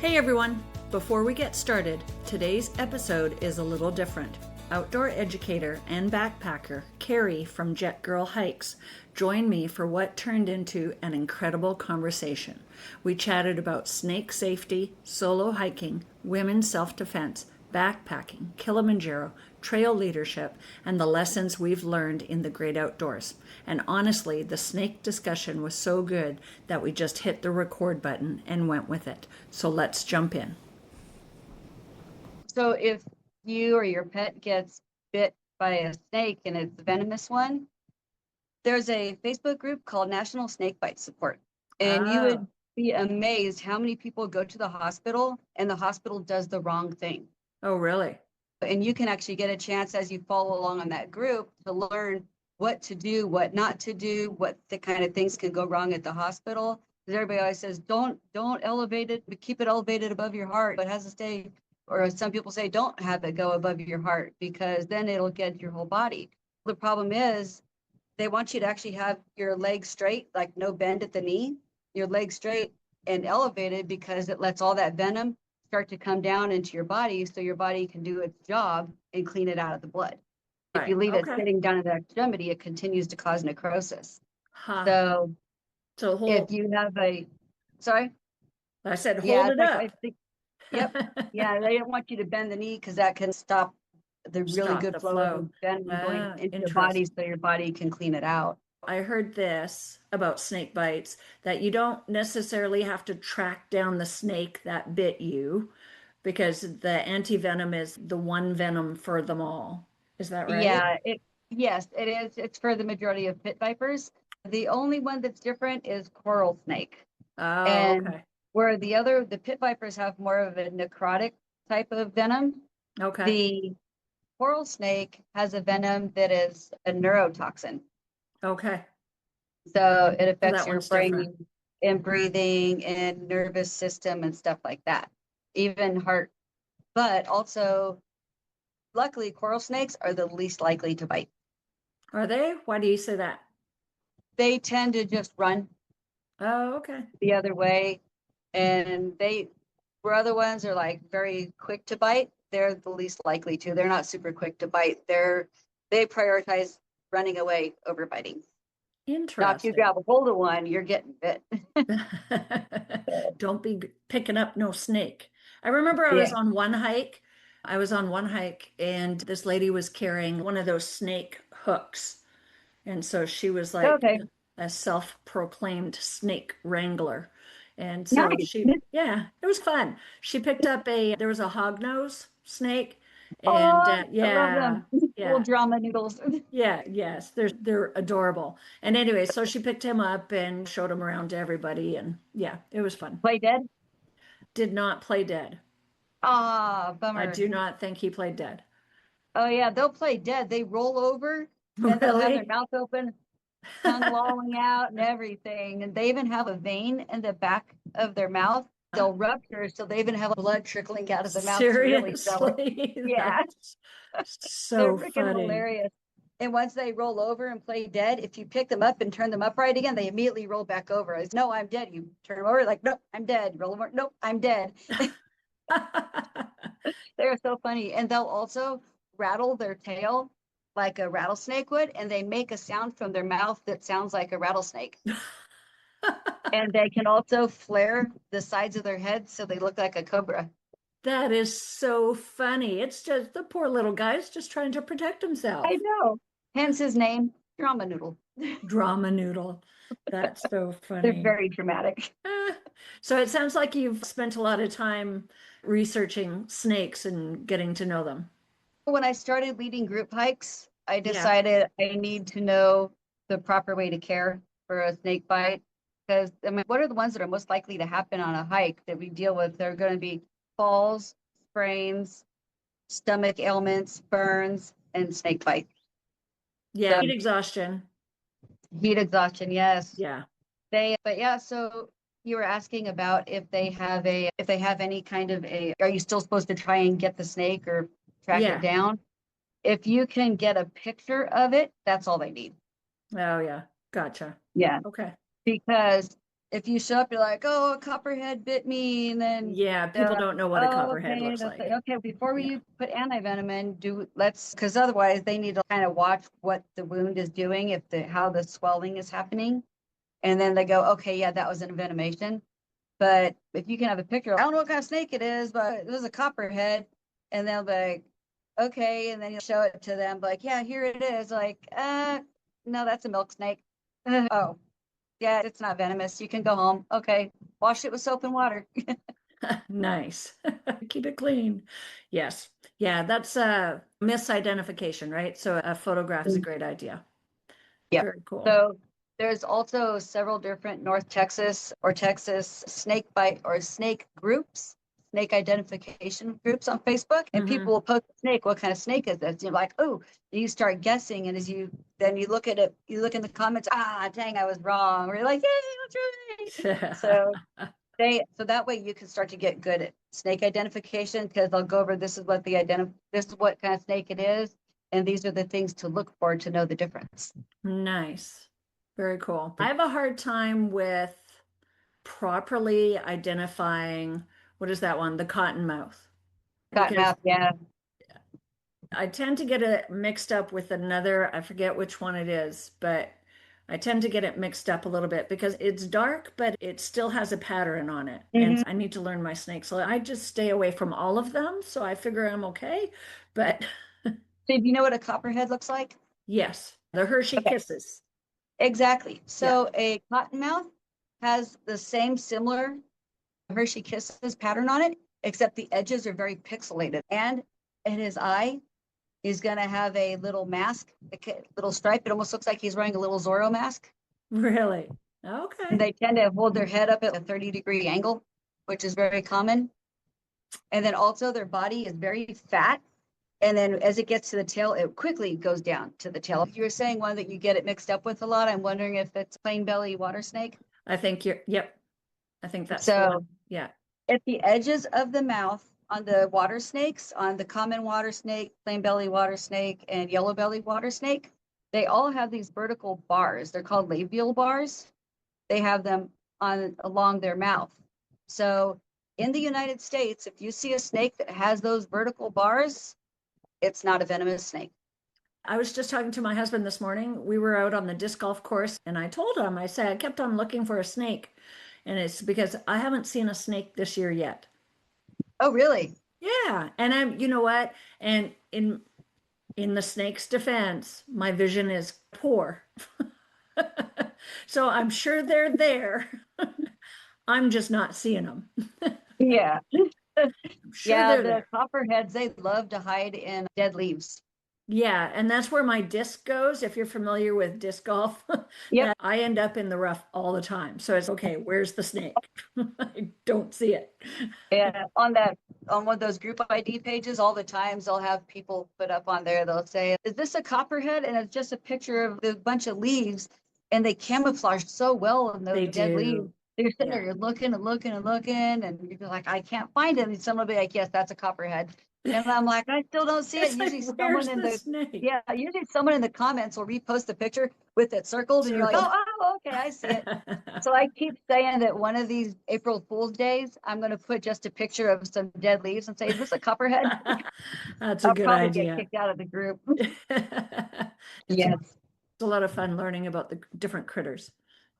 Hey everyone! Before we get started, today's episode is a little different. Outdoor educator and backpacker Kerry from Jet Girl Hikes joined me for what turned into an incredible conversation. We chatted about snake safety, solo hiking, women's self-defense, backpacking, Kilimanjaro, trail leadership, and the lessons we've learned in the great outdoors. And honestly, the snake discussion was so good that we just hit the record button and went with it. So let's jump in. So if you or your pet gets bit by a snake and it's a venomous one, there's a Facebook group called National Snake Bite Support. And you would be amazed how many people go to the hospital and the hospital does the wrong thing. Oh, really? And you can actually get a chance as you follow along on that group to learn what to do, what not to do, what the kind of things can go wrong at the hospital. Because everybody always says, don't elevate it, but keep it elevated above your heart. It has to stay, or some people say, don't have it go above your heart because then it'll get your whole body. The problem is they want you to actually have your legs straight, like no bend at the knee, your legs straight and elevated because it lets all that venom start to come down into your body so your body can do its job and clean it out of the blood. If you leave it sitting down at the extremity, it continues to cause necrosis. So if you have sorry? I said, hold it up. Yep. Yeah, they don't want you to bend the knee because that can stop the really good flow of venom going into your body so your body can clean it out. I heard this about snake bites, that you don't necessarily have to track down the snake that bit you because the anti-venom is the one venom for them all. Is that right? Yeah, yes, it is. It's for the majority of pit vipers. The only one that's different is coral snake. Oh, and okay. Where the pit vipers have more of a necrotic type of venom. Okay. The coral snake has a venom that is a neurotoxin. Okay. So it affects your brain and breathing and nervous system and stuff like that, even heart. But also, luckily, coral snakes are the least likely to bite. Are they? Why do you say that? They tend to just run. Oh, okay. The other way. And where other ones are like very quick to bite, they're the least likely to. They're not super quick to bite. They prioritize running away over biting. Interesting. Now, if you grab a hold of one, you're getting bit. Don't be picking up no snake. I remember I was on one hike. And this lady was carrying one of those snake hooks. And so she was like a self-proclaimed snake wrangler. And so it was fun. She picked up there was a hognose snake. And I love them. Little drama noodles. Yes, they're adorable. And anyway, so she picked him up and showed him around to everybody, and it was fun. Play dead? Did not play dead. Ah, bummer. I do not think he played dead. Oh yeah, they'll play dead. They roll over and they'll have their mouth open, tongue lolling out and everything. And they even have a vein in the back of their mouth. They'll rupture, so they even have blood trickling out of the mouth. Seriously? Yeah. So they're freaking funny. Hilarious. And once they roll over and play dead, if you pick them up and turn them upright again, they immediately roll back over. It's, no, I'm dead. You turn them over, like, nope, I'm dead. Roll over, nope, I'm dead. They're so funny. And they'll also rattle their tail like a rattlesnake would, and they make a sound from their mouth that sounds like a rattlesnake. And they can also flare the sides of their heads so they look like a cobra. That is so funny. It's just the poor little guy's just trying to protect himself. I know. Hence his name, Drama Noodle. Drama Noodle. That's so funny. They're very dramatic. So it sounds like you've spent a lot of time researching snakes and getting to know them. When I started leading group hikes, I decided I need to know the proper way to care for a snake bite. Because, I mean, what are the ones that are most likely to happen on a hike that we deal with? They're going to be falls, sprains, stomach ailments, burns, and snake bites. Yeah, heat exhaustion. Heat exhaustion, yes. Yeah. So you were asking about if they have any kind of are you still supposed to try and get the snake or track it down? If you can get a picture of it, that's all they need. Oh yeah. Gotcha. Yeah. Okay. Because if you show up, you're like, oh, a copperhead bit me, and then Yeah, they're people like, don't know what a oh, copperhead okay, looks like. okay. Before Yeah. we put antivenom in, because otherwise they need to kind of watch what the wound is doing, how the swelling is happening, and then they go, okay, yeah, that was an envenomation. But if you can have a picture, I don't know what kind of snake it is, but it was a copperhead, and they'll be like, okay, and then you show it to them, like, yeah, here it is, like, no, that's a milk snake. Oh, yeah, it's not venomous. You can go home. Okay, wash it with soap and water. Nice. Keep it clean. Yes. Yeah, that's a misidentification, right? So a photograph is a great idea. Yep. Very cool. So there's also several different North Texas or Texas snake bite or snake groups, snake identification groups on Facebook, and people will post a snake. What kind of snake is this? You're like, oh, and you start guessing, and then you look at it, you look in the comments, dang, I was wrong. Or you're like, yay, that's right. So that way you can start to get good at snake identification, because they'll go over, this is what kind of snake it is, and these are the things to look for to know the difference. Nice. Very cool. I have a hard time with properly identifying, what is that one? The cottonmouth. Because Cottonmouth, yeah. I tend to get it mixed up with another, I forget which one it is, but I tend to get it mixed up a little bit because it's dark, but it still has a pattern on it. And I need to learn my snake. So I just stay away from all of them. So I figure I'm okay. But So do you know what a copperhead looks like? yes, the Hershey Okay. Kisses. Exactly. So a cottonmouth has the same similar Hershey Kisses pattern on it, except the edges are very pixelated. And in his eye, he's going to have a little mask, a little stripe. It almost looks like he's wearing a little Zorro mask. Really? And Okay. they tend to hold their head up at a 30-degree angle, which is very common. And then also their body is very fat. And then as it gets to the tail, it quickly goes down to the tail. You were saying one that you get it mixed up with a lot. I'm wondering if it's plain belly water snake. I think yep. I think that's the So one. Yeah. at the edges of the mouth on the water snakes, on the common water snake, plain belly water snake, and yellow belly water snake, they all have these vertical bars. They're called labial bars. They have them along their mouth. So in the United States, if you see a snake that has those vertical bars, it's not a venomous snake. I was just talking to my husband this morning. We were out on the disc golf course, and I told him, I said, I kept on looking for a snake. And it's because I haven't seen a snake this year yet. Oh, really? Yeah. And you know what? And in the snake's defense, my vision is poor. So I'm sure they're there. I'm just not seeing them. Yeah. I'm sure Yeah, they're the there. copperheads, they love to hide in dead leaves. Yeah, and that's where my disc goes. If you're familiar with disc golf, Yep. that I end up in the rough all the time. So it's okay, where's the snake? I don't see it. Yeah, on one of those group ID pages, all the times they'll have people put up on there, they'll say, is this a copperhead? And it's just a picture of a bunch of leaves, and they camouflage so well in They those dead leaves. do. You're sitting Yeah. there, you're looking and looking and looking, and you're like, I can't find it. And someone will be like, yes, that's a copperhead. And I'm like, I still don't see it. It's like, Usually where's the snake? usually someone in the comments will repost the picture with it circled, and you're like, Circle. oh, okay, I see it. So I keep saying that one of these April Fool's days, I'm going to put just a picture of some dead leaves and say, is this a copperhead? That's a I'll good probably get idea. kicked out of the group. It's Yes. a lot of fun learning about the different critters.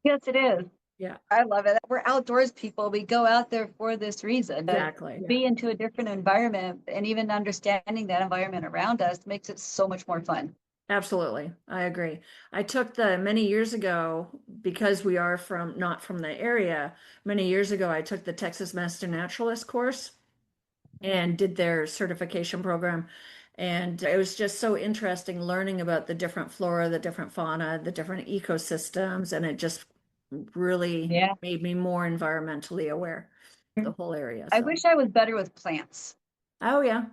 Yes, it is. Yeah, I love it. We're outdoors people. We go out there for this reason. exactly. Be into a different environment, and even understanding that environment around us makes it so much more fun. Absolutely. I agree. I took many years ago, because we are not from the area, many years ago, I took the Texas Master Naturalist course and did their certification program. And it was just so interesting learning about the different flora, the different fauna, the different ecosystems. And it just really made me more environmentally aware of the whole area. I So, wish I was better with plants. oh yeah.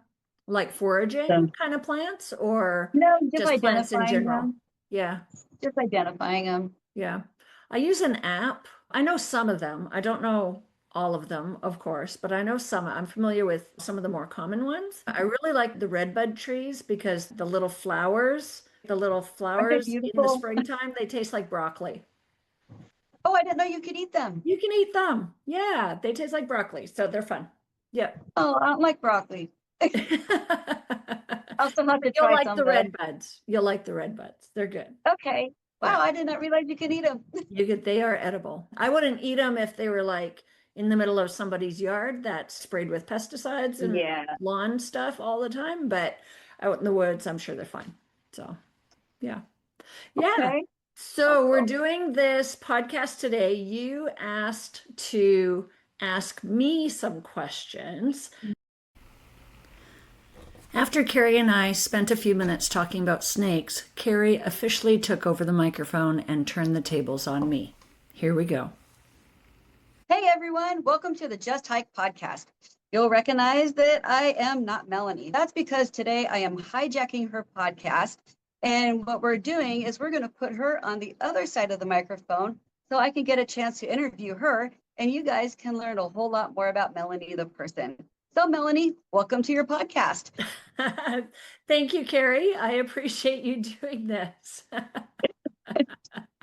Like foraging So, kind of plants or no, just plants in general? Yeah. just identifying them. Yeah. I use an app. I know some of them. I don't know all of them, of course, but I know some. I'm familiar with some of the more common ones. I really like the redbud trees because the little Aren't they flowers in the beautiful? springtime, they taste like broccoli. Oh, I didn't know you could eat them. You can eat them. Yeah, they taste like broccoli, so they're fun. Yep. Oh, I don't like broccoli. I'll still have to You'll try like some the though. red buds. You'll like the red buds. They're good. Okay. Wow, Yeah. I did not realize you could eat them. They are edible. I wouldn't eat them if they were like in the middle of somebody's yard that's sprayed with pesticides and Yeah. lawn stuff all the time, but out in the woods, I'm sure they're fine. So, yeah. Yeah. Okay. So we're Oh, doing this podcast today. You asked to ask me some questions. After Kerry and I spent a few minutes talking about snakes, Kerry officially took over the microphone and turned the tables on me. Here we go. hey everyone, welcome to the Just Hyke Podcast. You'll recognize that I am not Melanie. That's because today I am hijacking her podcast. And what we're doing is we're going to put her on the other side of the microphone so I can get a chance to interview her and you guys can learn a whole lot more about Melanie, the person. So Melanie, welcome to your podcast. Thank you, Kerry. I appreciate you doing this.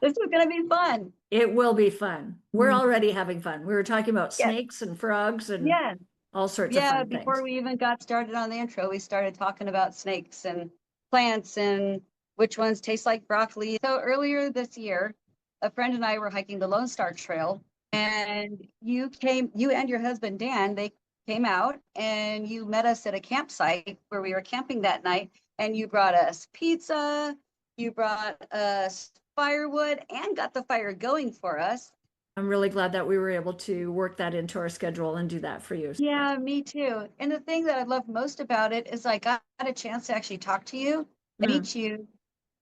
This is going to be fun. It will be fun. We're already having fun. We were talking about Yes. snakes and frogs and Yeah. all sorts of Yeah, fun before things. we even got started on the intro, we started talking about snakes and plants and which ones taste like broccoli. So earlier this year, a friend and I were hiking the Lone Star Trail, and you and your husband Dan, they came out and you met us at a campsite where we were camping that night, and you brought us pizza, you brought us firewood, and got the fire going for us. I'm really glad that we were able to work that into our schedule and do that for you. Yeah, me too. And the thing that I love most about it is I got a chance to actually talk to you, meet you,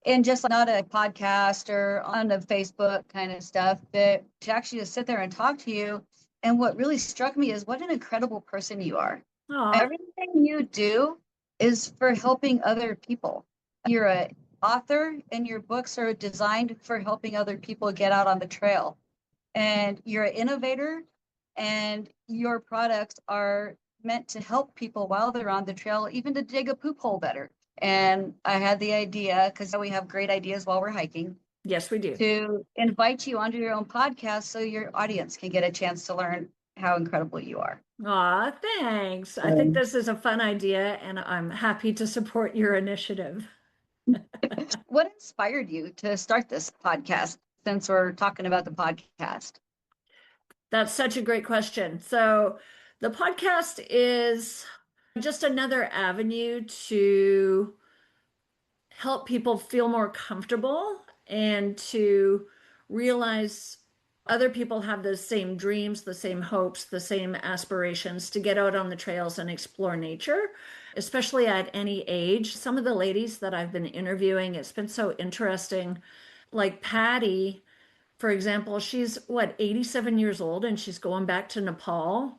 and just not a podcast or on the Facebook kind of stuff, but to actually just sit there and talk to you. And what really struck me is what an incredible person you are. Aw, Everything you do is for helping other people. You're an author, and your books are designed for helping other people get out on the trail. And you're an innovator, and your products are meant to help people while they're on the trail, even to dig a poop hole better. And I had the idea, because we have great ideas while we're hiking, yes, we do. to invite you onto your own podcast so your audience can get a chance to learn how incredible you are. Aw, thanks. I think this is a fun idea, and I'm happy to support your initiative. What inspired you to start this podcast, since we're talking about the podcast? That's such a great question. So, the podcast is just another avenue to help people feel more comfortable and to realize other people have the same dreams, the same hopes, the same aspirations to get out on the trails and explore nature, especially at any age. Some of the ladies that I've been interviewing, it's been so interesting. Like Patty, for example, she's what, 87 years old, and she's going back to Nepal,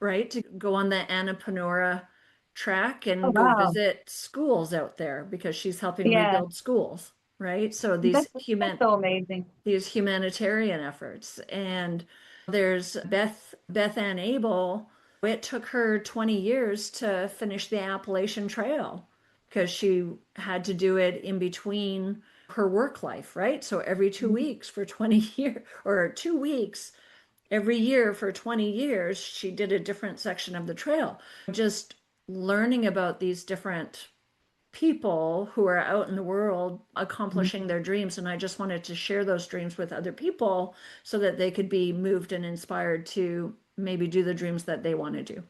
right, to go on the Annapurna track Oh, and go wow. visit schools out there because she's helping Yeah, rebuild schools, right? So that's so amazing. these humanitarian efforts. And there's Beth Ann Abel. It took her 20 years to finish the Appalachian Trail because she had to do it in between her work life, right? So every 2 weeks for 20 years, or 2 weeks every year for 20 years, she did a different section of the trail. Just learning about these different people who are out in the world accomplishing their dreams. And I just wanted to share those dreams with other people so that they could be moved and inspired to maybe do the dreams that they want to do.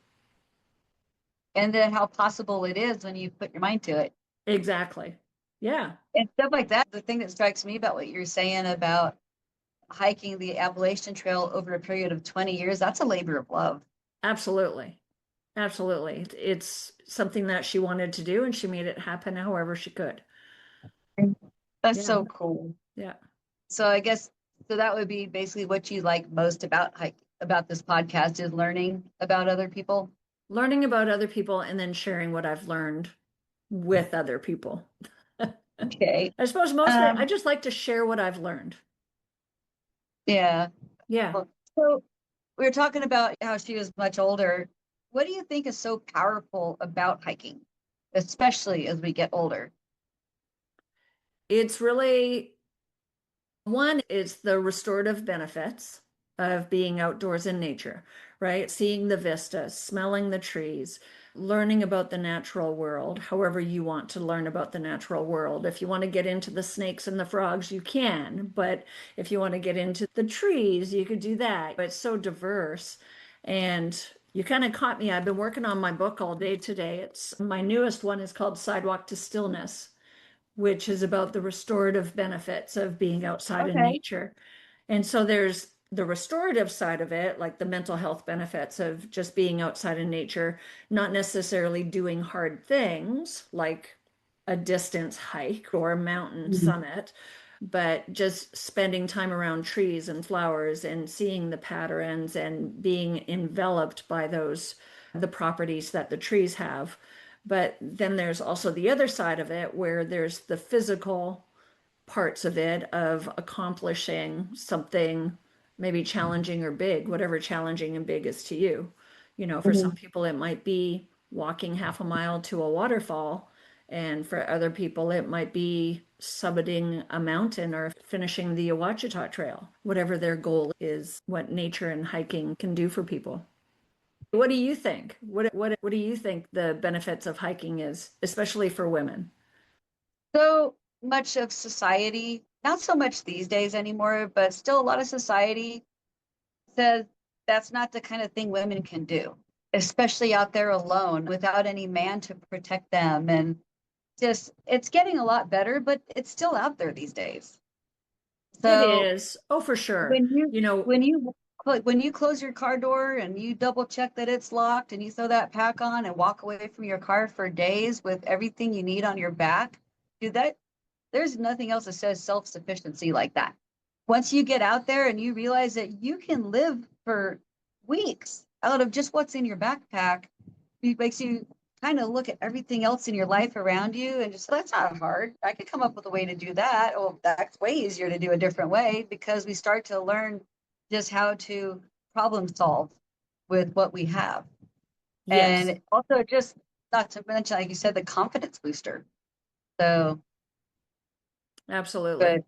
And then how possible it is when you put your mind to it. Exactly. Yeah, And stuff like that. The thing that strikes me about what you're saying about hiking the Appalachian Trail over a period of 20 years, that's a labor of love. absolutely. Absolutely. It's something that she wanted to do and she made it happen however she could. That's Yeah. so cool. Yeah. So I guess so that would be basically what you like most about about this podcast is learning about other people. Learning about other people and then sharing what I've learned with other people. Okay. I suppose mostly I just like to share what I've learned. Yeah. Yeah. So we were talking about how she was much older. What do you think is so powerful about hiking, especially as we get older? It's really One is the restorative benefits of being outdoors in nature, right? Seeing the vistas, smelling the trees, learning about the natural world, however you want to learn about the natural world. If you want to get into the snakes and the frogs, you can, but if you want to get into the trees, you could do that. It's so diverse. And you kind of caught me. I've been working on my book all day today. It's my newest one is called Sidewalk to Stillness, which is about the restorative benefits of being outside in Okay. nature. And so there's the restorative side of it, like the mental health benefits of just being outside in nature, not necessarily doing hard things like a distance hike or a mountain Mhm. summit, but just spending time around trees and flowers and seeing the patterns and being enveloped by those, the properties that the trees have. But then there's also the other side of it where there's the physical parts of it of accomplishing something maybe challenging or big, whatever challenging and big is to you. You know, for some Mhm. people, it might be walking half a mile to a waterfall. And for other people, it might be summiting a mountain or finishing the Ouachita Trail, whatever their goal is, what nature and hiking can do for people. What do you think? What do you think the benefits of hiking is, especially for women? So much of society, not so much these days anymore, but still a lot of society says that's not the kind of thing women can do, especially out there alone without any man to protect them. And just, it's getting a lot better, but it's still out there these days. It So is. Oh, for sure. when you You know, when you when you close your car door and you double check that it's locked and you throw that pack on and walk away from your car for days with everything you need on your back, do that. There's nothing else that says self-sufficiency like that. Once you get out there and you realize that you can live for weeks out of just what's in your backpack, it makes you kind of look at everything else in your life around you and just, that's not hard. I could come up with a way to do that. Oh, that's way easier to do a different way because we start to learn just how to problem solve with what we have. yes, And also just not to mention, like you said, the confidence booster. So, absolutely. but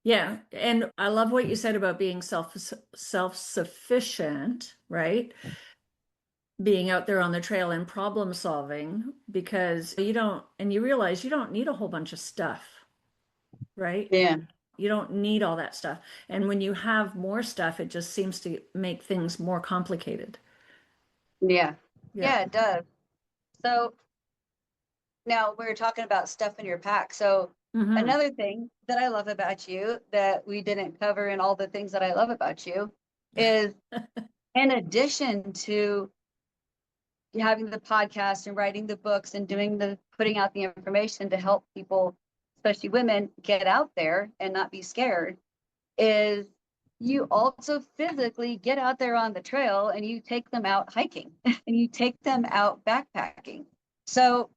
Yeah, and I love what you said about being self-sufficient, right? Being out there on the trail and problem solving because you don't, and you realize you don't need a whole bunch of stuff, right? yeah. You don't need all that stuff. And when you have more stuff, it just seems to make things more complicated. Yeah. Yeah. Yeah, it does. So now we're talking about stuff in your pack. So Hmm. another thing that I love about you that we didn't cover in all the things that I love about you is in addition to having the podcast and writing the books and doing the putting out the information to help people, especially women, get out there and not be scared, is you also physically get out there on the trail and you take them out hiking and you take them out backpacking. So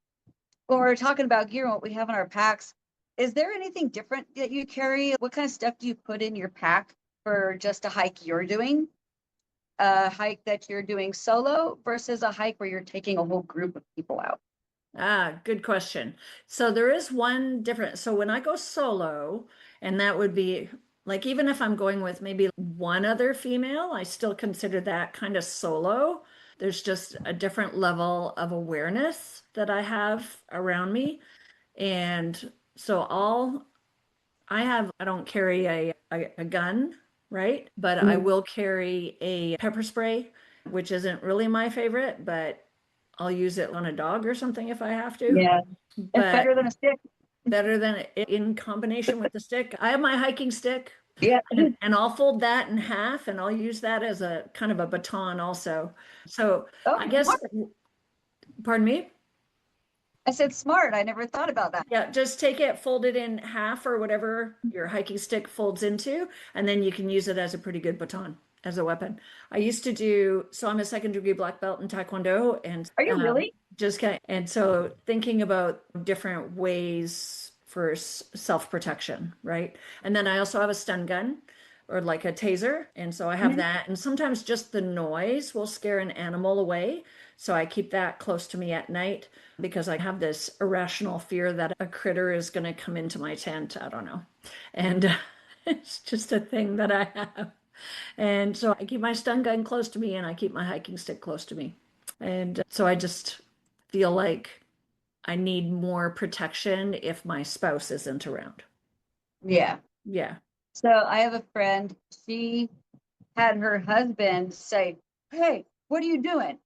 when we're talking about gear and what we have in our packs, is there anything different that you carry? What kind of stuff do you put in your pack for just a hike you're doing? A hike that you're doing solo versus a hike where you're taking a whole group of people out? Ah, good question. So there is one different. So when I go solo, and that would be like even if I'm going with maybe one other female, I still consider that kind of solo. There's just a different level of awareness that I have around me. And so I don't carry a gun, right? But I Mhm. will carry a pepper spray, which isn't really my favorite, but I'll use it on a dog or something if I have to. Yeah, it's But better than a stick. better than in combination with the stick. I have my hiking stick Yeah. and I'll fold that in half and I'll use that as a kind of a baton also. So Oh, I guess, smart. pardon me? I said smart. I never thought about that. Yeah, just take it, fold it in half or whatever your hiking stick folds into, and then you can use it as a pretty good baton as a weapon. I used to do, so I'm a second degree black belt in Taekwondo and Are you really? just kind of, and so thinking about different ways for self-protection, right? And then I also have a stun gun or like a taser. And so I have Mhm. that. And sometimes just the noise will scare an animal away. So I keep that close to me at night because I have this irrational fear that a critter is going to come into my tent. I don't know. And It's just a thing that I have. And so I keep my stun gun close to me and I keep my hiking stick close to me. And so I just feel like I need more protection if my spouse isn't around. Yeah. Yeah. So I have a friend, she had her husband say, "Hey, what are you doing?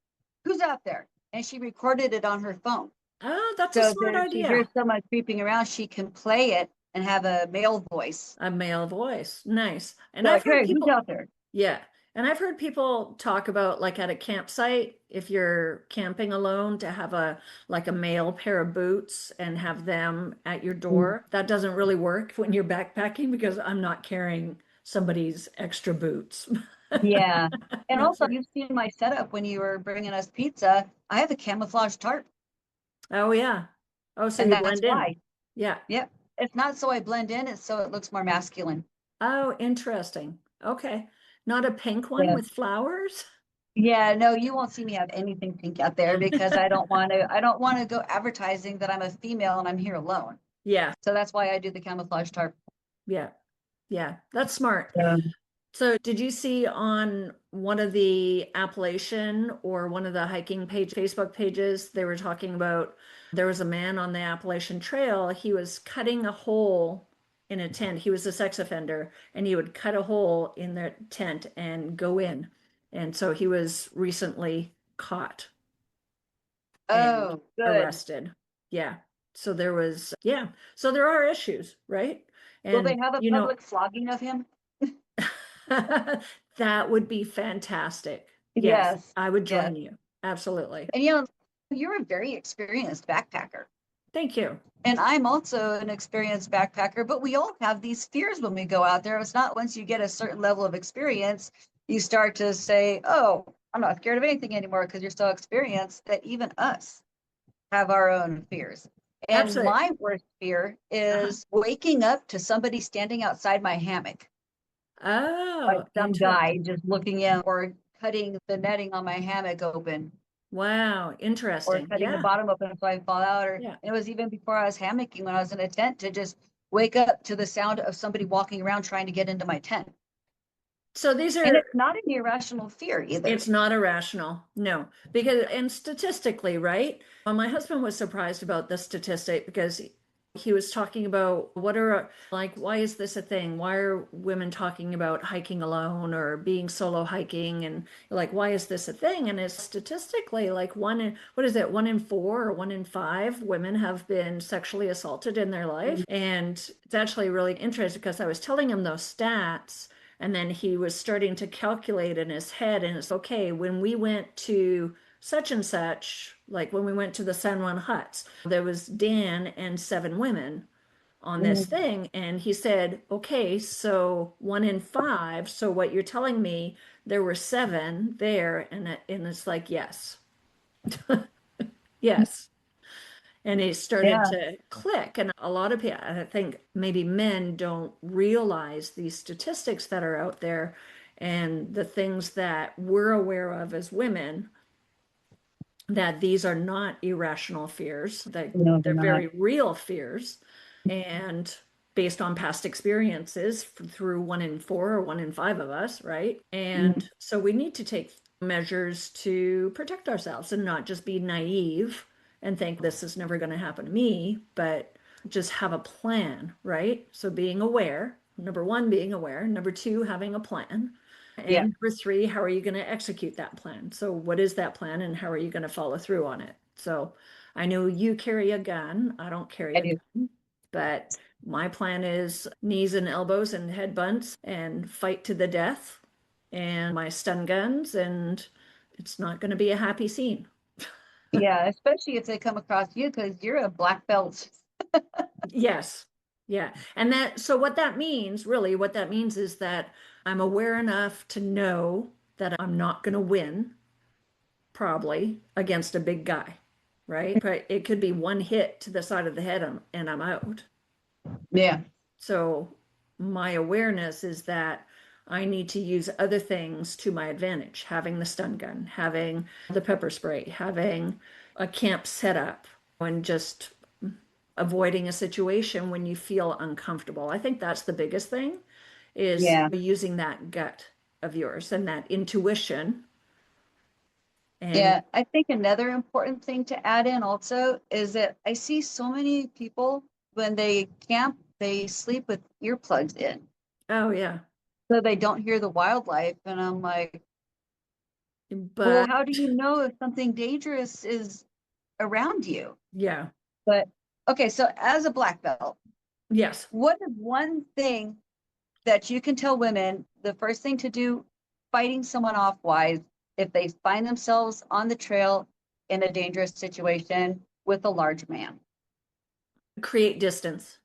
Who's out there?" And she recorded it on her phone. Oh, that's a So smart that if she hears idea. someone creeping around, she can play it and have a male voice. A male voice. Nice. And So I've like, heard "Hey, who's people, out there?" yeah. And I've heard people talk about like at a campsite, if you're camping alone, to have a like a male pair of boots and have them at your Mm. door. That doesn't really work when you're backpacking because I'm not carrying somebody's extra boots. Yeah. And That's also, right. you've seen my setup when you were bringing us pizza. I have a camouflage tarp, Oh yeah. Oh, so and you that's blend in. why. Yeah. Yep. It's not so I blend in, it's so it looks more masculine. Oh, interesting. Okay. Not a pink one Yeah. with flowers? Yeah, no, you won't see me have anything pink out there because I don't want to go advertising that I'm a female and I'm here alone. Yeah. So that's why I do the camouflage tarp. Yeah. Yeah. That's smart. Yeah. So, did you see on one of the Appalachian or one of the hiking page Facebook pages, they were talking about there was a man on the Appalachian Trail. He was cutting a hole in a tent. He was a sex offender, and he would cut a hole in their tent and go in. And so he was recently caught and Oh, good. arrested. Yeah. So there was, yeah. So there are issues, right? Will they And, have a you know, public flogging of him? that would be fantastic. Yes, Yes. I would Yes. join you. Absolutely. And you're a very experienced backpacker. Thank you. And I'm also an experienced backpacker, but we all have these fears when we go out there. It's not once you get a certain level of experience, you start to say, "Oh, I'm not scared of anything anymore," because you're so experienced that even us have our own fears. And Absolutely. my worst fear Uh-huh. is waking up to somebody standing outside my hammock, like Oh, some guy interesting. just looking in or cutting the netting on my hammock open Wow, or interesting. cutting the Yeah, bottom open so I fall out. Or yeah. it was even before I was hammocking when I was in a tent to just wake up to the sound of somebody walking around trying to get into my tent. So these And are, it's not an irrational fear either. it's not irrational. No, because, and statistically, right? Well, my husband was surprised about the statistic because he was talking about what are like, why is this a thing? Why are women talking about hiking alone or being solo hiking? And like, why is this a thing? And it's statistically like one in, what is it, 1 in 4 or 1 in 5 women have been sexually assaulted in their life. And it's actually really interesting because I was telling him those stats. And then he was starting to calculate in his head, and it's okay, when we went to such and such, like when we went to the San Juan huts, there was Dan and 7 women on this Mm. thing. And he said, okay, so 1 in 5. So what you're telling me, there were 7 there. And it's like, yes, yes. And it started Yeah, to click. And a lot of people, I think maybe men don't realize these statistics that are out there and the things that we're aware of as women, that these are not irrational fears, that no, they're they're not. very real fears. And based on past experiences through 1 in 4 or 1 in 5 of us, right? Mm. And so we need to take measures to protect ourselves and not just be naive and think this is never going to happen to me, but just have a plan, right? So being aware, number one, being aware, number two, having a plan. Yeah, And number three, how are you going to execute that plan? So, what is that plan and how are you going to follow through on it? So, I know you carry a gun. I don't carry I a do. gun, but my plan is knees and elbows and head bunts and fight to the death and my stun guns, and it's not going to be a happy scene. Yeah, especially if they come across you because you're a black belt. Yes. Yeah. And that, so what that means, really, what that means is that I'm aware enough to know that I'm not going to win probably against a big guy, right? But it could be one hit to the side of the head and I'm out. Yeah, So my awareness is that I need to use other things to my advantage, having the stun gun, having the pepper spray, having a camp set up, and just avoiding a situation when you feel uncomfortable. I think that's the biggest thing. is Yeah. using that gut of yours and that intuition. And Yeah. I think another important thing to add in also is that I see so many people when they camp, they sleep with earplugs in oh yeah, so they don't hear the wildlife. And I'm like, well, but how do you know if something dangerous is around you? yeah, But okay, so as a black belt, yes. what is one thing that you can tell women the first thing to do fighting someone off wise if they find themselves on the trail in a dangerous situation with a large man? Create distance.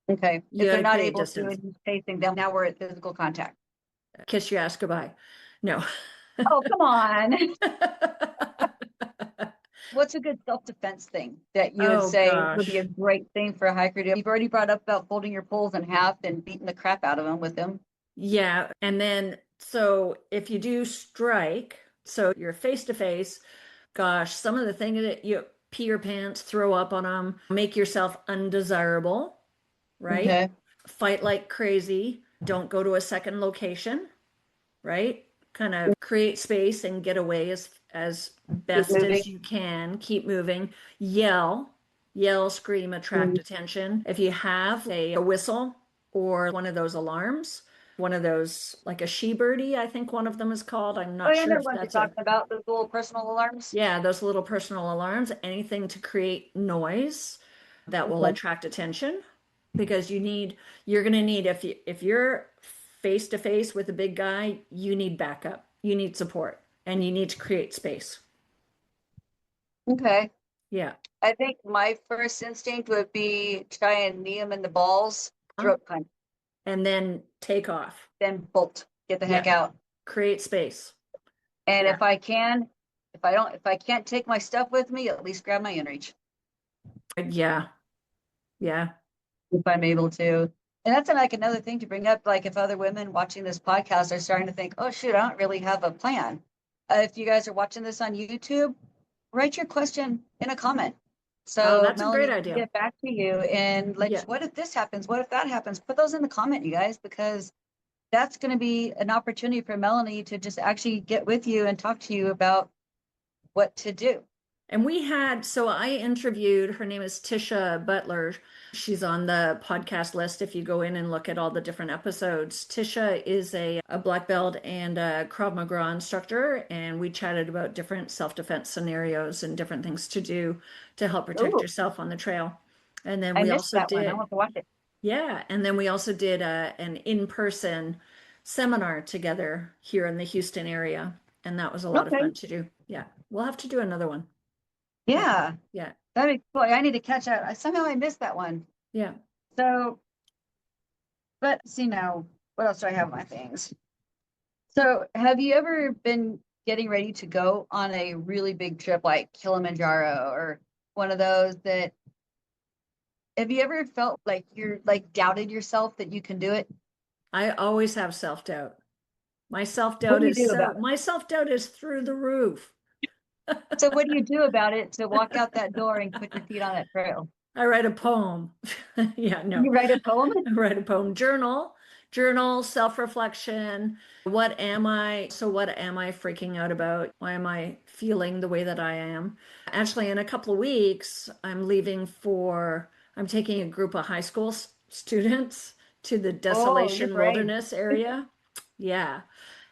Okay. You If got they're to not create able to distance. and he's chasing them, now we're at physical contact. Kiss your ass goodbye. No. Oh, come on. What's a good self-defense thing that you would Oh say would be a gosh. great thing for a hiker to do? You've already brought up about folding your poles in half and beating the crap out of them with them. Yeah. And then, so if you do strike, so you're face to face, gosh, some of the things that you pee your pants, throw up on them, make yourself undesirable, right? Okay. Fight like crazy. Don't go to a second location, right? Kind of create space and get away as Keep best moving. as you can. Keep moving. Yell, yell, scream, attract attention. If you have a whistle or one of those alarms, one of those like a she-birdie, I think one of them is called. I'm Oh, not yeah, I sure know if what you're that's a talking about, those little personal alarms. yeah, those little personal alarms, anything to create noise that will Okay. attract attention because you're going to need if you're face to face with a big guy, you need backup. You need support and you need to create space. Okay. Yeah. I think my first instinct would be try and knee him in the balls, throat punch, And then take off. then bolt, get the Yeah. heck out. Create space. And Yeah. if I can, if I can't take my stuff with me, at least grab my inReach Yeah. Yeah. if I'm able to. And that's like another thing to bring up. Like if other women watching this podcast are starting to think, oh shoot, I don't really have a plan. If you guys are watching this on YouTube, write your question in a comment. Oh, So that's a great Melanie can idea. get back to you and like, Yeah. what if this happens? What if that happens? Put those in the comment, you guys, because that's going to be an opportunity for Melanie to just actually get with you and talk to you about what to do. And so I interviewed, her name is Tisha Butler. She's on the podcast list if you go in and look at all the different episodes. Tisha is a black belt and a Krav Maga instructor, and we chatted about different self-defense scenarios and different things to do to help protect Oh, yourself on the trail. And then I we missed also that one. I did, want to watch it. yeah, and then we also did an in-person seminar together here in the Houston area, and that was a lot of Okay. fun to do. Yeah, we'll have to do another one. Yeah. Yeah, Yeah. that'd be cool. I need to catch up. Somehow I missed that one. Yeah. So, but see now, what else do I have on my things? So, have you ever been getting ready to go on a really big trip like Kilimanjaro or one of those that have you ever felt like you're like doubted yourself that you can do it? I always have self-doubt. What do you do about it? My self-doubt is through the roof. So, what do you do about it to walk out that door and put your feet on that trail? I write a poem. Yeah, no. You write a poem? I write a poem. Journal, self-reflection. What am I? So what am I freaking out about? Why am I feeling the way that I am? Actually, in a couple of weeks, I'm taking a group of high school students to the Oh, you're Desolation brave. Wilderness area. Yeah.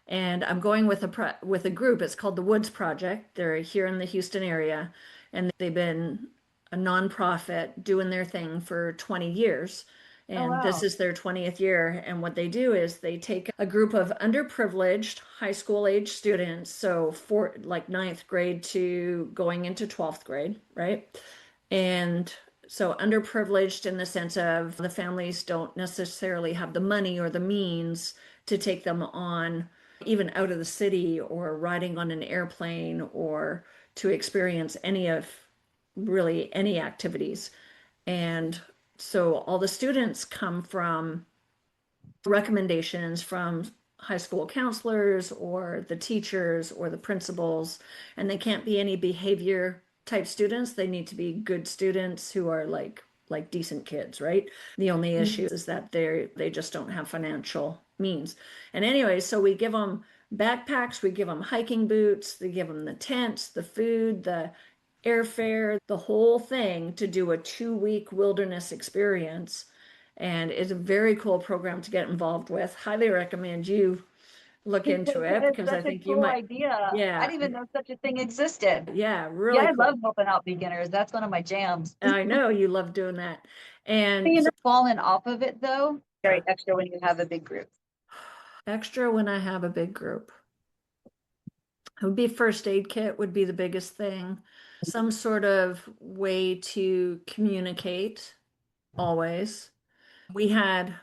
And I'm going with a group. It's called the Woods Project. They're here in the Houston area, and they've been a nonprofit doing their thing for 20 years. Oh, And this wow. is their 20th year. And what they do is they take a group of underprivileged high school age students, so for like ninth grade to going into 12th grade, right? And so underprivileged in the sense of the families don't necessarily have the money or the means to take them on even out of the city or riding on an airplane or to experience any activities. And so all the students come from recommendations from high school counselors or the teachers or the principals, and they can't be any behavior type students. They need to be good students who are like like decent kids, right? The only issue is that they just don't have financial means. And anyway, so we give them backpacks, we give them hiking boots, they give them the tents, the food, the airfare, the whole thing to do a 2-week wilderness experience. And it's a very cool program to get involved with. Highly recommend you look into it It's because I such a think you cool might, idea. I yeah, didn't even know such a thing existed. yeah, Yeah, really I love cool. helping out beginners. That's one of my jams. I know you love doing that. You And end so, up falling off of it though. Very extra when you have a big group. extra when I have a big group. It would be first aid kit would be the biggest thing. Some sort of way to communicate always. We had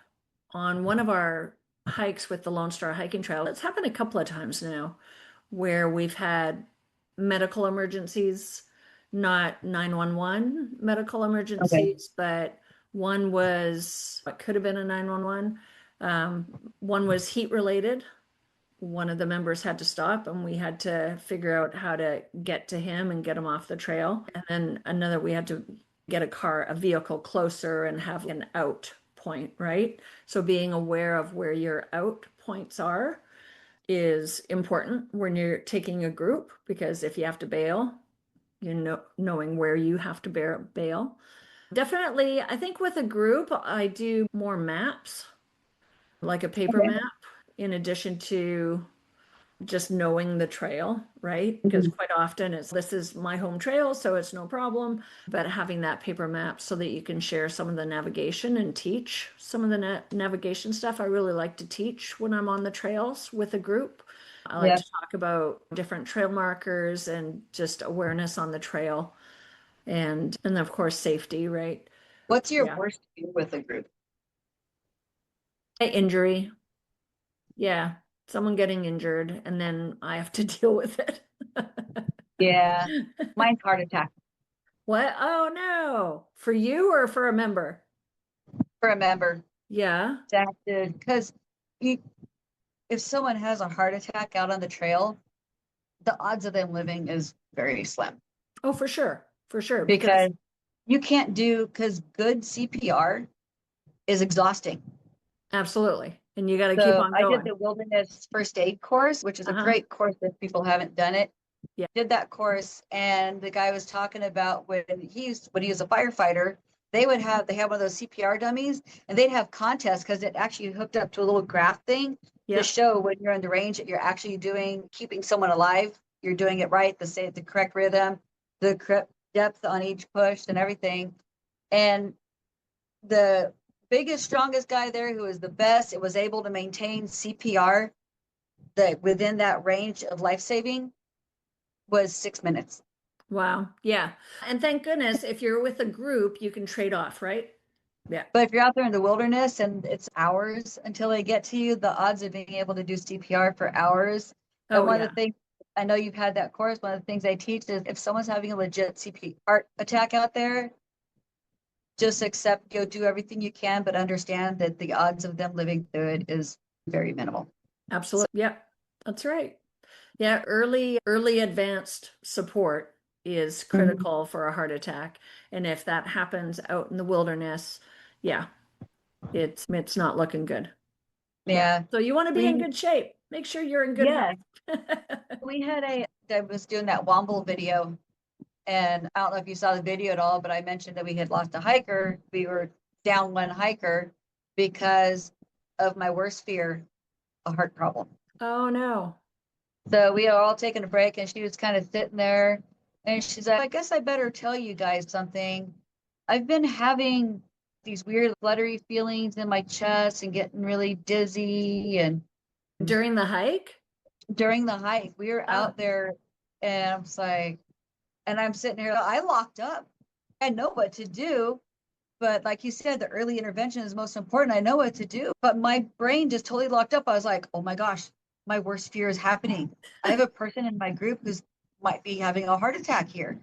on one of our hikes with the Lone Star Hiking Trail, it's happened a couple of times now, where we've had medical emergencies, not 911 medical Okay. emergencies, but one was, what could have been a 911. One was heat related. One of the members had to stop and we had to figure out how to get to him and get him off the trail. And then another, we had to get a vehicle closer and have an out point, right? So being aware of where your out points are is important when you're taking a group, because if you have to bail, knowing where you have to bail. Definitely, I think with a group, I do more maps, like a paper Okay. map, in addition to just knowing the trail, right? Because Mhm. quite often this is my home trail, so it's no problem. But having that paper map so that you can share some of the navigation and teach some of the navigation stuff. I really like to teach when I'm on the trails with a group. I like Yeah. to talk about different trail markers and just awareness on the trail and of course safety, right? What's your Yeah. worst fear with a group? Injury. Yeah. Someone getting injured and then I have to deal with it. Yeah. Mine's heart attack What? Oh no. For you or for a member? for a member. Yeah. Because you, if someone has a heart attack out on the trail, the odds of them living is very slim Oh, for sure. For sure. Because because you can't do, because good CPR is exhausting. absolutely. And you got to keep So on I did going. the wilderness first aid course, which is a Uh-huh. great course if people haven't done it. Yeah. Did that course, and the guy was talking about when he was a firefighter, they had one of those CPR dummies, and they'd have contests because it actually hooked up to a little graph thing to Yeah. show when you're in the range that you're actually keeping someone alive, you're doing it right, the correct rhythm, the correct depth on each push and everything. And the biggest, strongest guy there who was the best, it was able to maintain CPR that within that range of life saving was 6 minutes. Wow. Yeah. And thank goodness if you're with a group, you can trade off, right? Yeah. But if you're out there in the wilderness and it's hours until they get to you, the odds of being able to do CPR for hours. And Oh, one of yeah. the things, I know you've had that course, one of the things I teach is if someone's having a legit CPR heart attack out there, just do everything you can, but understand that the odds of them living through it is very minimal. Absolutely. Yeah. That's right. Yeah. Early advanced support is Mhm. critical for a heart attack. And if that happens out in the wilderness, yeah, it's not looking good. Yeah. Yeah. So you want to be in We, good shape. Make sure you're in good yeah, health. I was doing that Womble video, and I don't know if you saw the video at all, but I mentioned that we had lost a hiker. We were down one hiker because of my worst fear, a heart problem. Oh no. So we are all taking a break, and she was kind of sitting there, and she's like, I guess I better tell you guys something. I've been having these weird fluttery feelings in my chest and getting really dizzy. And During the hike? during the hike, we were Oh, out there, and I was like, and I'm sitting here, I locked up. I know what to do. But like you said, the early intervention is most important. I know what to do, but my brain just totally locked up. I was like, oh my gosh, my worst fear is happening. I have a person in my group who's might be having a heart attack here.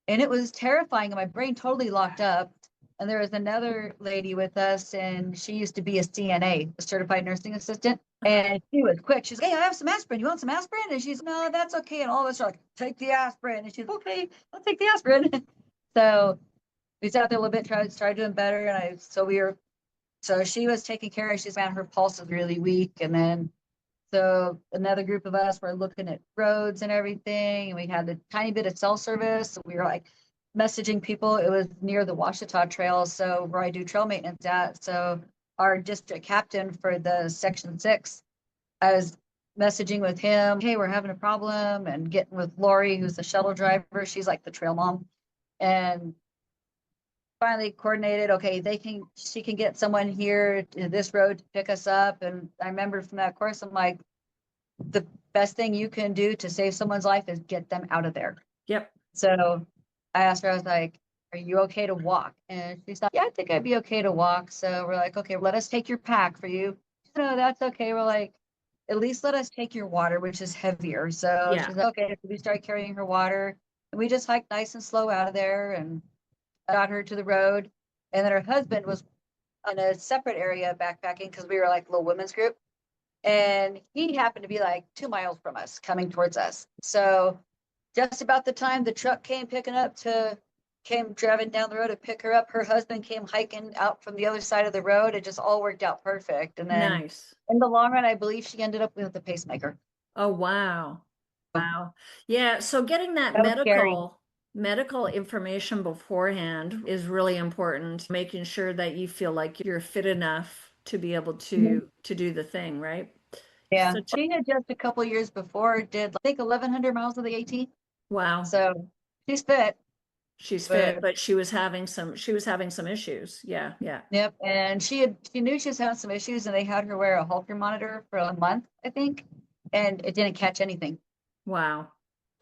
And it was terrifying. And my brain totally locked up. And there was another lady with us, and she used to be a CNA, a certified nursing assistant. And she was quick. She's like, hey, I have some aspirin. You want some aspirin? And she's, no, that's okay. And all of us are like, take the aspirin. And she's, okay, I'll take the aspirin. So we sat there a little bit, started doing better. And so she was taking care of, she's man, her pulse is really weak. And then, so another group of us were looking at roads and everything. And we had a tiny bit of cell service. So we were like messaging people. It was near the Washita Trail. So where I do trail maintenance at. So our district captain for the section 6, I was messaging with him, hey, we're having a problem, and getting with Lori, who's the shuttle driver. She's like the trail mom. And finally coordinated, okay, she can get someone here to this road to pick us up. And I remember from that course, I'm like, the best thing you can do to save someone's life is get them out of there. Yep. So I asked her, I was like, are you okay to walk? And she said, yeah, I think I'd be okay to walk. So we're like, okay, let us take your pack for you. No, that's okay. We're like, at least let us take your water, which is heavier. So Yeah. she's like, okay. So we started carrying her water, and we just hiked nice and slow out of there and got her to the road. And then her husband was in a separate area backpacking, because we were like a little women's group. And he happened to be like 2 miles from us coming towards us. So just about the time the truck came driving down the road to pick her up, her husband came hiking out from the other side of the road. It just all worked out perfect. And then Nice. in the long run, I believe she ended up with a pacemaker. Oh, wow. Wow. Yeah. So getting that That was scary. medical information beforehand is really important, making sure that you feel like you're fit enough to be able Mhm. to do the thing, right? Yeah. Such She had just a couple years before did, I think, 1,100 miles of the AT. wow. So she's fit, She's fit, but but she was having some issues. Yeah, yeah. yep. And she knew she was having some issues, and they had her wear a Holter monitor for a month, I think, and it didn't catch anything. Wow.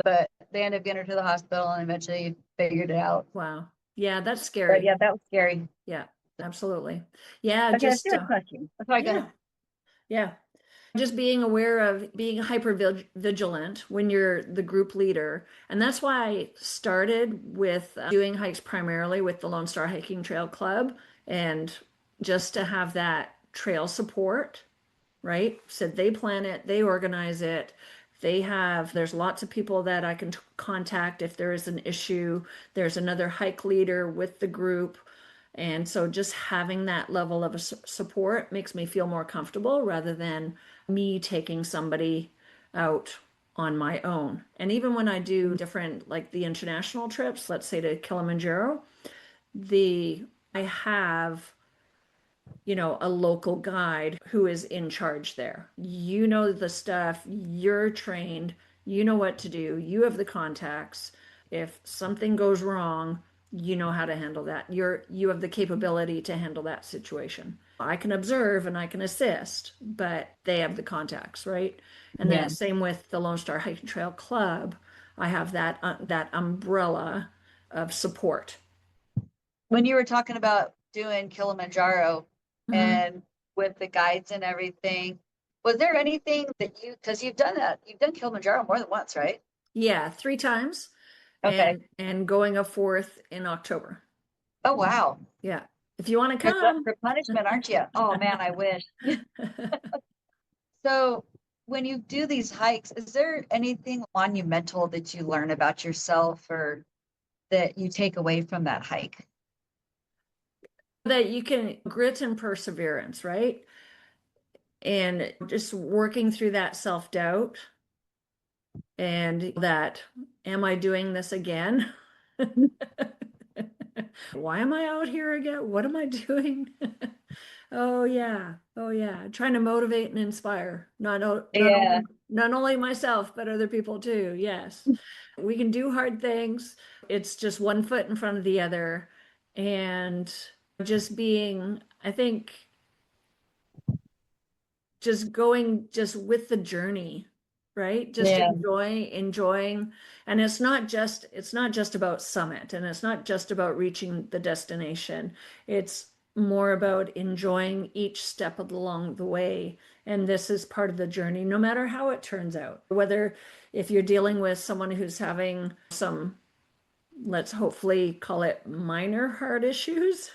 But they ended up getting her to the hospital and eventually figured it out. Wow. Yeah, that's But scary. yeah, that was scary. Yeah, absolutely. Yeah, Okay, let's do just a question. That's why I go yeah. ahead. Yeah. Just being aware of being hyper vigilant when you're the group leader. And that's why I started with doing hikes primarily with the Lone Star Hiking Trail Club, and just to have that trail support, right? So they plan it, they organize it. There's lots of people that I can contact if there is an issue. There's another hike leader with the group. And so just having that level of support makes me feel more comfortable rather than me taking somebody out on my own. And even when I do different, like the international trips, let's say to Kilimanjaro, the I have, a local guide who is in charge there. You know the stuff, you're trained, you know what to do, you have the contacts. If something goes wrong, you know how to handle that. You have the capability to handle that situation. I can observe and I can assist, but they have the contacts, right? And then Yeah. same with the Lone Star Hiking Trail Club. I have that umbrella of support. When you were talking about doing Kilimanjaro Mhm. and with the guides and everything, was there anything that because you've done Kilimanjaro more than once, right? Yeah, 3 times, Okay. and going a fourth in October. Oh, wow. Yeah. If you want to You're glutton come. for punishment, aren't you? Oh man, I wish. So when you do these hikes, is there anything monumental that you learn about yourself or that you take away from that hike? That you can grit and perseverance, right? And just working through that self-doubt and that, am I doing this again? Why am I out here again? What am I doing? Oh yeah. Oh yeah. Trying to motivate and inspire. Yeah. Not only myself, but other people too. Yes. We can do hard things. It's just one foot in front of the other. And just being, I think, just going just with the journey, right? Just Yeah. enjoying. And it's not just about summit, and it's not just about reaching the destination. It's more about enjoying each step along the way. And this is part of the journey, no matter how it turns out. Whether if you're dealing with someone who's having some, let's hopefully call it minor heart issues,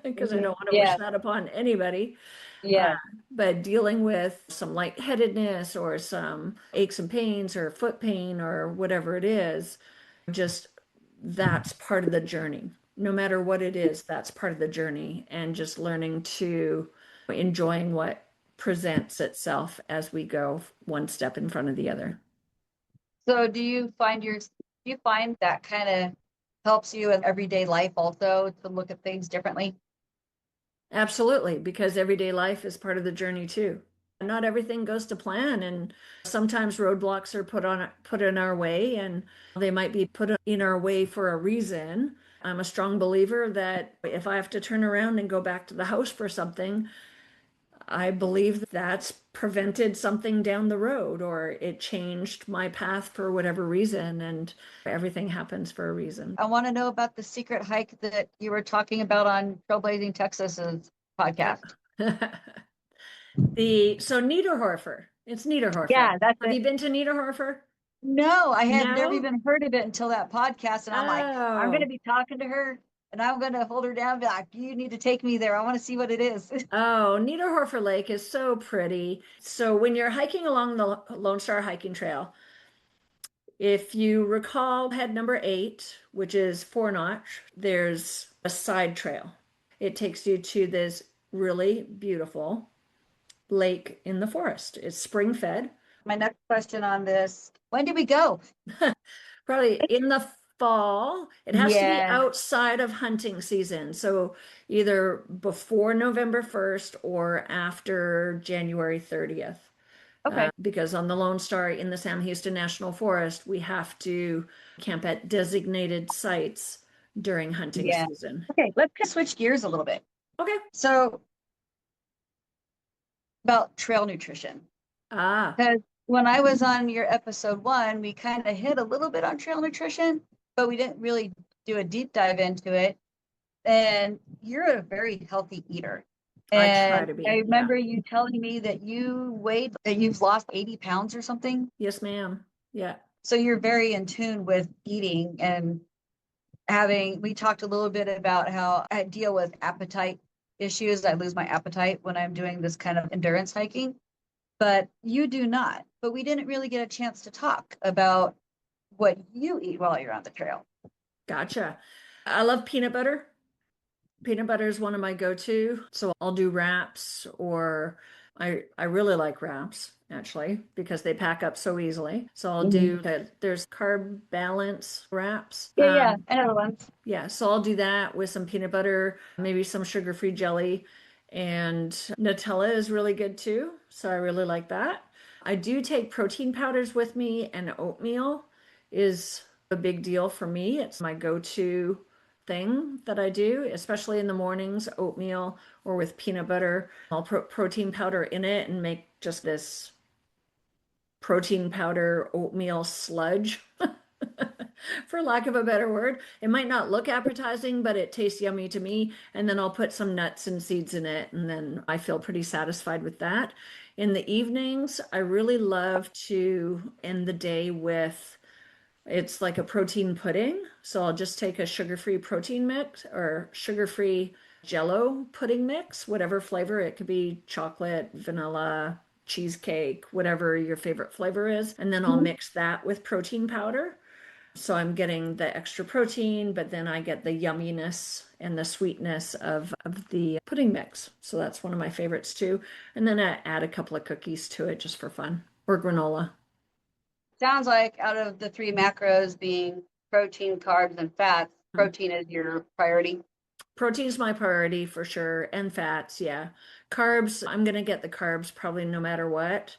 because I Mhm. don't want to wish Yeah. that upon anybody. Uh, Yeah. but dealing with some lightheadedness or some aches and pains or foot pain or whatever it is, just that's part of the journey. no matter what it is, that's part of the journey, and just learning to enjoying what presents itself as we go one step in front of the other. So do you find that kind of helps you in everyday life also to look at things differently? Absolutely, because everyday life is part of the journey too. Not everything goes to plan, and sometimes roadblocks are put in our way, and they might be put in our way for a reason. I'm a strong believer that if I have to turn around and go back to the house for something, I believe that's prevented something down the road, or it changed my path for whatever reason, and everything happens for a reason. I want to know about the secret hike that you were talking about on Trailblazing Texas's podcast. So Niederhorfer. It's Niederhorfer. Yeah, that's Have it. you been to Niederhorfer? No, I had never No? even heard of it until that podcast. And I'm like, I'm going to Oh. be talking to her and I'm going to hold her down and be like, you need to take me there. I want to see what it is. Oh, Niederhorfer Lake is so pretty. So when you're hiking along the Lone Star Hiking Trail, if you recall head number 8, which is Four Notch, there's a side trail. It takes you to this really beautiful lake in the forest. It's spring fed. My next question on this, when did we go? Probably in the fall. It has to be Yeah. outside of hunting season. So either before November 1st or after January 30th. Okay. Because on the Lone Star in the Sam Houston National Forest, we have to camp at designated sites during hunting Yeah. season. Okay. Let's switch gears a little bit. Okay. So about trail nutrition. Ah, Because when I was on your episode 1, we kind of hit a little bit on trail nutrition, but we didn't really do a deep dive into it. And you're a very healthy eater. I try And to be. I Yeah. remember you telling me that you've lost 80 pounds or something. Yes, ma'am. Yeah. So you're very in tune with eating and we talked a little bit about how I deal with appetite issues. I lose my appetite when I'm doing this kind of endurance hiking, but you do not. But we didn't really get a chance to talk about what you eat while you're on the trail. Gotcha. I love peanut butter. Peanut butter is one of my go-to. So I'll do wraps, or I really like wraps actually because they pack up so easily. So I'll do that. There's carb balance wraps. Yeah, I know the ones. Yeah, so I'll do that with some peanut butter, maybe some sugar-free jelly, and Nutella is really good too. So I really like that. I do take protein powders with me, and oatmeal is a big deal for me. It's my go-to thing that I do, especially in the mornings, oatmeal or with peanut butter. I'll put protein powder in it and make just this protein powder oatmeal sludge. For lack of a better word. It might not look appetizing, but it tastes yummy to me. And then I'll put some nuts and seeds in it, and then I feel pretty satisfied with that. In the evenings, I really love to end the day with it's like a protein pudding. So I'll just take a sugar-free protein mix or sugar-free Jello pudding mix, whatever flavor. It could be chocolate, vanilla, cheesecake, whatever your favorite flavor is. And then I'll mix that with protein powder. So I'm getting the extra protein, but then I get the yumminess and the sweetness of the pudding mix. So that's one of my favorites too. And then I add a couple of cookies to it just for fun, or granola. Sounds like out of the 3 macros being protein, carbs, and fats, protein is your priority. Protein is my priority for sure, and fats, yeah. Carbs, I'm gonna get the carbs probably no matter what,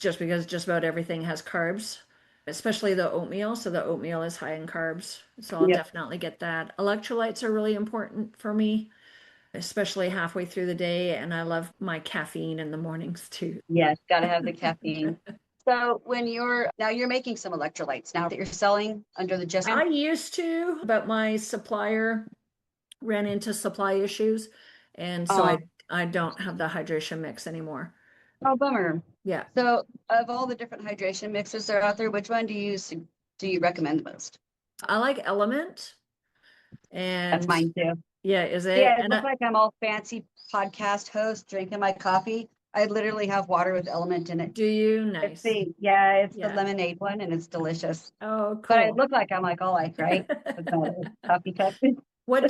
just because just about everything has carbs, especially the oatmeal. So the oatmeal is high in carbs. So I'll definitely get that. Electrolytes are really important for me, especially halfway through the day. And I love my caffeine in the mornings too. Yes, got to have the caffeine. So you're making some electrolytes now that you're selling under the Just. I used to, but my supplier ran into supply issues. And so I don't have the hydration mix anymore. Oh, bummer. Yeah. So of all the different hydration mixes that are out there, which one do you recommend the most? I like Element. That's And mine too. yeah, is it? Yeah, it And looks like I'm all fancy podcast host drinking my coffee. I literally have water with Element in it. do you? It's Nice. the Yeah. lemonade one, and it's delicious. Oh, But I cool. look like I'm like all right with my coffee cup. what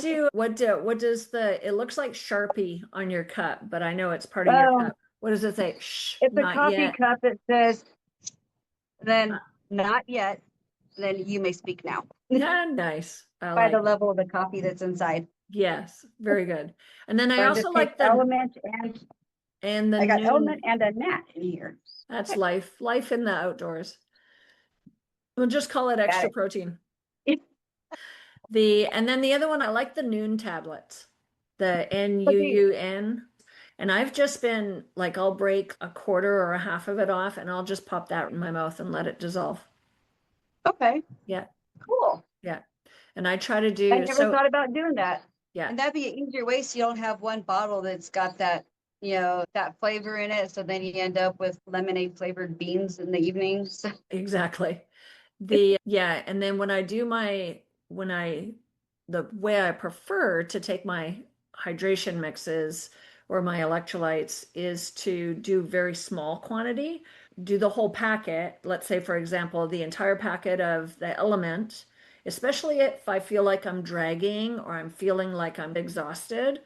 does it looks like Sharpie on your cup, but I know it's part of your Oh, cup. What does it say? Shh, it's a not coffee yet. cup. It says, then not yet, then you may speak now. Yeah, nice. I By like the it. level of the coffee that's inside. Yes, very good. And then I So I also just take like the element and and the I got element noon. and a gnat in here. That's life in the outdoors. We'll just call it Got extra it. protein. And then the other one, I like the noon tablets, the Okay. NUUN. And I've just been like, I'll break a quarter or a half of it off and I'll just pop that in my mouth and let it dissolve. Okay. Yeah, Cool. yeah. And I try to I do never so, thought about doing that. yeah, And that'd be an easier way so you don't have one bottle that's got that, that flavor in it. So then you end up with lemonade flavored beans in the evenings. exactly. And then when I, the way I prefer to take my hydration mixes or my electrolytes is to do very small quantity, do the whole packet. Let's say, for example, the entire packet of the element, especially if I feel like I'm dragging or I'm feeling like I'm exhausted.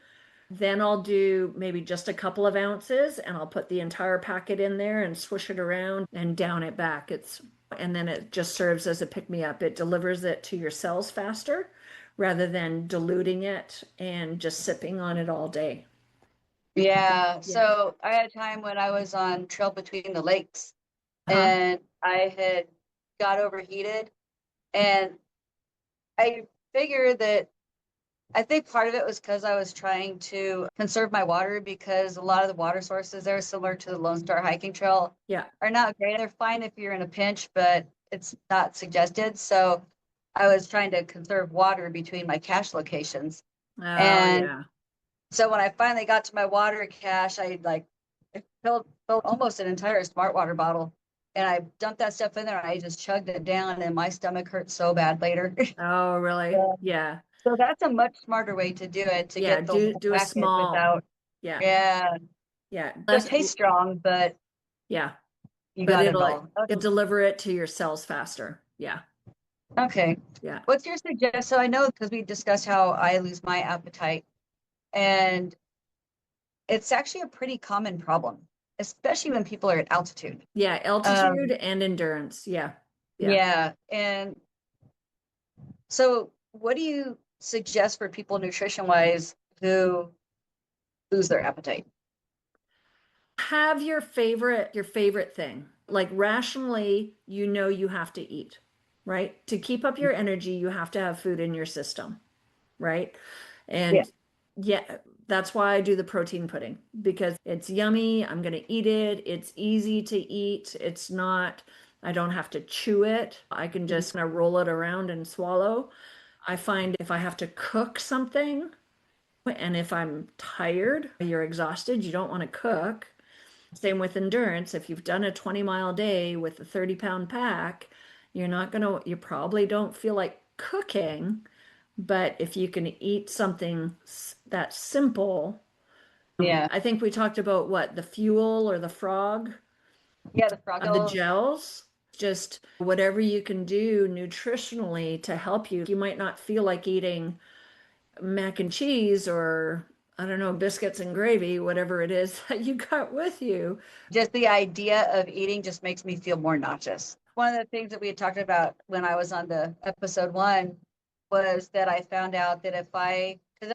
Then I'll do maybe just a couple of ounces and I'll put the entire packet in there and swish it around and down it back. And then it just serves as a pick me up. It delivers it to your cells faster rather than diluting it and just sipping on it all day. Yeah. Yeah. So I had a time when I was on Trail Between the Lakes Uh-huh. and I had got overheated and I figured that I think part of it was because I was trying to conserve my water because a lot of the water sources there, similar to the Lone Star Hiking Trail, Yeah. are not great. They're fine if you're in a pinch, but it's not suggested. So I was trying to conserve water between my cache locations. Oh, And yeah. so when I finally got to my water cache, I filled almost an entire smart water bottle. And I dumped that stuff in there and I just chugged it down and my stomach hurt so bad later. Oh, really? Yeah. So that's a much smarter way to do it, to Yeah. get the whole Do a packet small. without, Yeah. yeah, Yeah. still tastes strong, but Yeah. you But got it all. it'll deliver it to your cells faster. Yeah. Okay. Yeah. What's your suggestion? So I know because we discussed how I lose my appetite, and it's actually a pretty common problem, especially when people are at altitude. Yeah. Altitude Um, and endurance. Yeah. Yeah. yeah. And so what do you suggest for people nutrition wise who lose their appetite? Have your favorite thing. Like rationally, you have to eat, right? To keep up your energy, you have to have food in your system, right? Yeah. And yeah, that's why I do the protein pudding because it's yummy. I'm going to eat it. It's easy to eat. I don't have to chew it. I can just kind of roll it around and swallow. I find if I have to cook something and if I'm tired, you're exhausted, you don't want to cook. Same with endurance. If you've done a 20-mile day with a 30-pound pack, you probably don't feel like cooking. But if you can eat something that simple, Yeah. I think we talked about what, the fuel or the frog Yeah. The of the frugals. gels. Just whatever you can do nutritionally to help you. You might not feel like eating mac and cheese or, I don't know, biscuits and gravy, whatever it is that you got with you. Just the idea of eating just makes me feel more nauseous. One of the things that we had talked about when I was on the episode one was that I found out that because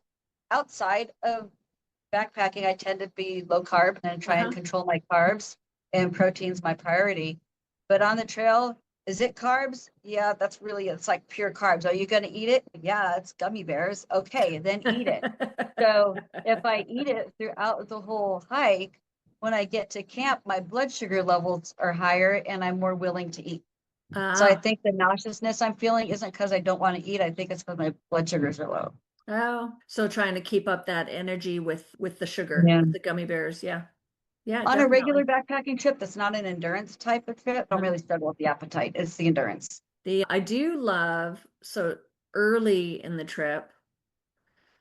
outside of backpacking, I tend to be low carb and try and Uh-huh. control my carbs, and protein's my priority. But on the trail, is it carbs? Yeah, it's like pure carbs. Are you going to eat it? Yeah, it's gummy bears. Okay, then eat it. So if I eat it throughout the whole hike, when I get to camp, my blood sugar levels are higher and I'm more willing to eat. So I Ah, think the nauseousness I'm feeling isn't because I don't want to eat. I think it's because my blood sugars are low. oh, so trying to keep up that energy with the sugar, Yeah. with the gummy bears. Yeah. Yeah, On a regular definitely. backpacking trip that's not an endurance type of trip, I don't Uh-huh. really struggle with the appetite. It's the endurance. I do love, so early in the trip,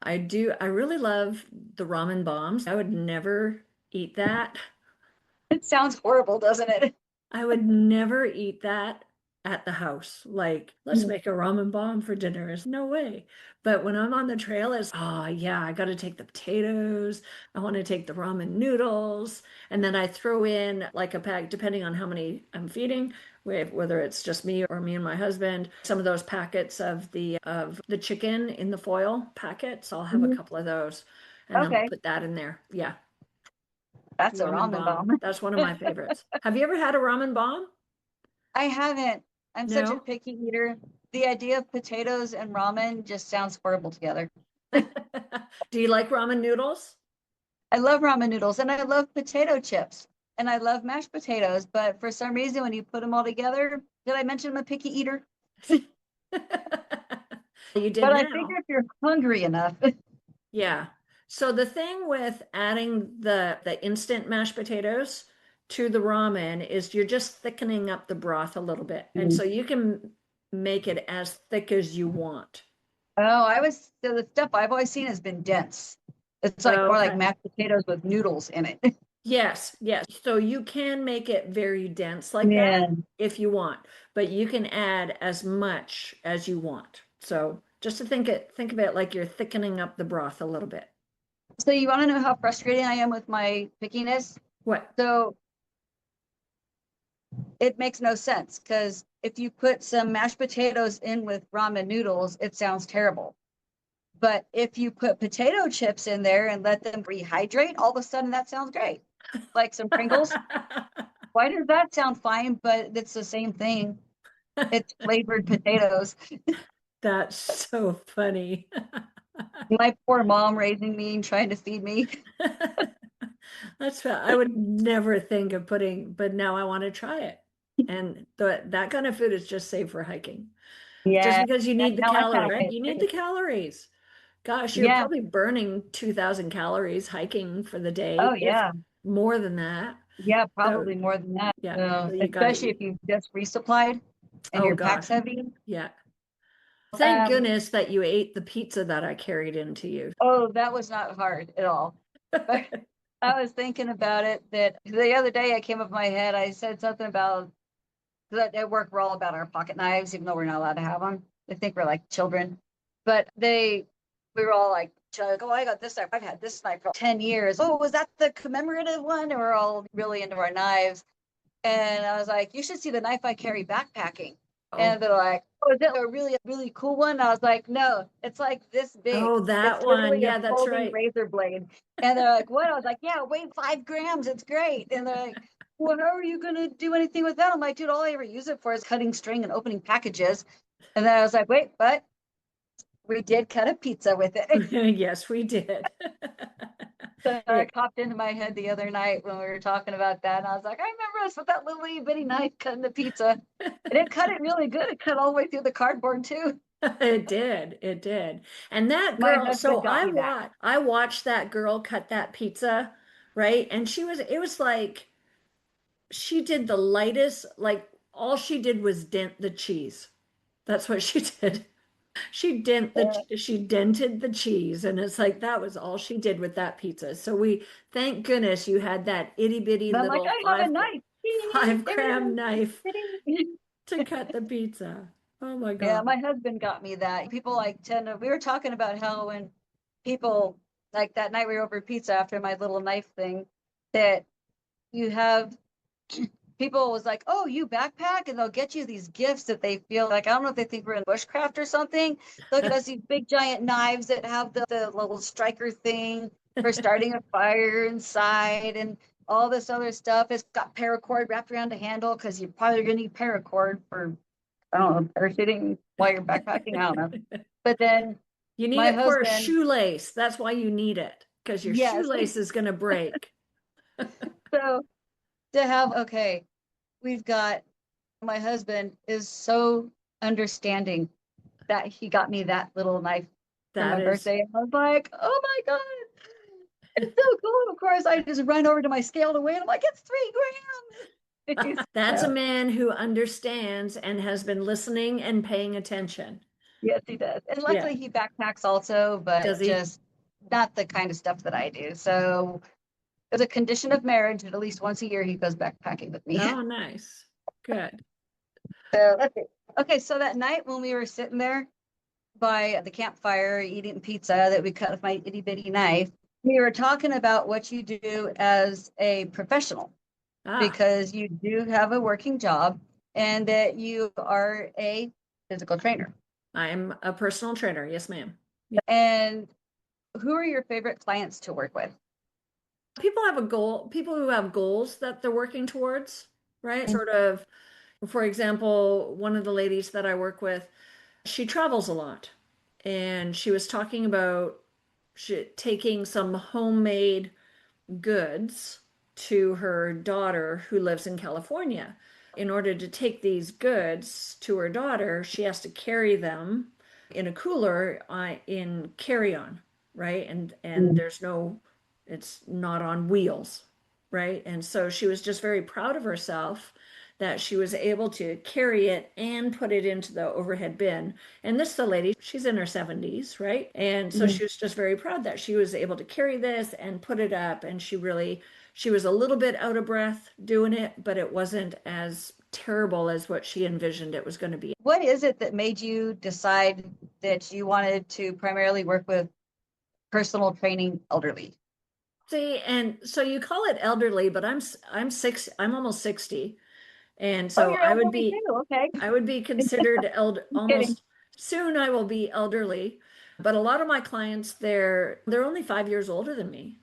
I really love the ramen bombs. I would never eat that. It sounds horrible, doesn't it? I would never eat that. at the house. Like, let's make a ramen bomb for dinner. Is no way. But when I'm on the trail, it's, oh yeah, I got to take the potatoes. I want to take the ramen noodles. And then I throw in like a pack, depending on how many I'm feeding, whether it's just me or me and my husband, some of those packets of the chicken in the foil packets. I'll have a Mhm. couple of those and then we'll Okay, put that in there. Yeah. that's a Ramen ramen bomb. bomb. That's one of my favorites. Have you ever had a ramen bomb? I haven't. I'm such a No. picky eater. The idea of potatoes and ramen just sounds horrible together. Do you like ramen noodles? I love ramen noodles and I love potato chips and I love mashed potatoes, but for some reason, when you put them all together, did I mention I'm a picky eater? You did But I figure now. if you're hungry enough, Yeah. So the thing with adding the instant mashed potatoes to the ramen is you're just thickening up the broth a little bit. And Mm. so you can make it as thick as you want. Oh, so the stuff I've always seen has been dense. It's like more like Okay. mashed potatoes with noodles in it. Yes, yes. So you can make it very dense like that Man. if you want, but you can add as much as you want. So just to think of it like you're thickening up the broth a little bit. So you want to know how frustrating I am with my pickiness? What? So it makes no sense because if you put some mashed potatoes in with ramen noodles, it sounds terrible. But if you put potato chips in there and let them rehydrate, all of a sudden that sounds great. Like some Pringles. Why does that sound fine? But it's the same thing. It's flavored potatoes. That's so funny. My poor mom raising me and trying to feed me. I would never think of putting, but now I want to try it. And that kind of food is just safe for hiking. Just Yeah. because you need the Now I kind of calories, want you to need the too. calories. Gosh, you're Yeah. probably burning 2,000 calories hiking for the Oh, day, if yeah. more than that. Yeah, So, probably more than that. yeah, so So, you got to especially if eat. you've just resupplied and Oh your pack's gosh. heavy. Yeah. Thank Um, goodness that you ate the pizza that I carried into you. oh, that was not hard at all. But I was thinking about it that the other day I came up in my head, I said something about that at work we're all about our pocket knives, even though we're not allowed to have them. They think we're like children. But we were all like, oh, I got this knife. I've had this knife for 10 years. Oh, was that the commemorative one? And we're all really into our knives. And I was like, you should see the knife I carry backpacking. Oh, And they're like, oh, is it a really cool one? And I was like, no, it's like this big. oh, It's that one. literally a Yeah, that's folding right. razor blade. And they're like, what? I was like, yeah, it weighed 5 grams. It's great. And they're like, well, how are you going to do anything with that? I'm like, dude, all I ever use it for is cutting string and opening packages. And then I was like, wait, but we did cut a pizza with it. Yes, we did. So Yeah. it popped into my head the other night when we were talking about that. And I was like, I remember us with that little bitty knife cutting the pizza. And it cut it really good. It cut all the way through the cardboard too. It did. It did. And that My girl, husband so got me that. I watched that girl cut that pizza, right? And it was like she did the lightest, like all she did was dent the cheese. That's what she did. She dented the cheese, and it's like that was all she did with that pizza. So thank goodness you had that itty bitty And I'm like, little I have a knife. 5 gram knife to cut the pizza. Oh my Yeah, God. my husband got me that. People like we were talking about how when people like that night we were over pizza after my little knife thing, that you have people was like, oh, you backpack, and they'll get you these gifts that they feel like, I don't know if they think we're in bushcraft or something. Look at us, these big giant knives that have the little striker thing for starting a fire inside and all this other stuff. It's got paracord wrapped around the handle because you're probably gonna need paracord for, I don't know, parachuting while you're backpacking. I don't know. But then You need my it for a husband, shoelace. That's why you need it, because your yes. shoelace is going to break. So to have, okay, we've got, my husband is so understanding that he got me that little knife for That my is, birthday. I was like, oh my God, it's so cool. Of course, I just run over to my scale to weigh it. I'm like, it's 3 grams. that's a So, man who understands and has been listening and paying attention. yes, he does. And Yeah. luckily, he backpacks also, Does but he? just not the kind of stuff that I do. So, as a condition of marriage, that at least once a year he goes backpacking with me. Oh, nice. Good. So let's see. Okay, so that night when we were sitting there by the campfire eating pizza that we cut with my itty bitty knife, we were talking about what you do as a professional, Ah, because you do have a working job and that you are a physical trainer. I'm a personal trainer. Yes, ma'am. And who are your favorite clients to work with? People have a goal, people who have goals that they're working towards, right? Sort of, for example, one of the ladies that I work with, she travels a lot. And she was talking about taking some homemade goods to her daughter who lives in California. In order to take these goods to her daughter, she has to carry them in a cooler in carry-on, right? And Mm. there's no, it's not on wheels, right? And so she was just very proud of herself that she was able to carry it and put it into the overhead bin. And this, the lady, she's in her 70s, right? And so Mhm. she was just very proud that she was able to carry this and put it up. And she was a little bit out of breath doing it, but it wasn't as terrible as what she envisioned it was going to be. What is it that made you decide that you wanted to primarily work with personal training elderly? See, and so you call it elderly, but I'm almost 60. And Oh, so you're elderly too. Okay. I would be considered I'm kidding. almost soon I will be elderly. But a lot of my clients, they're only 5 years older than me.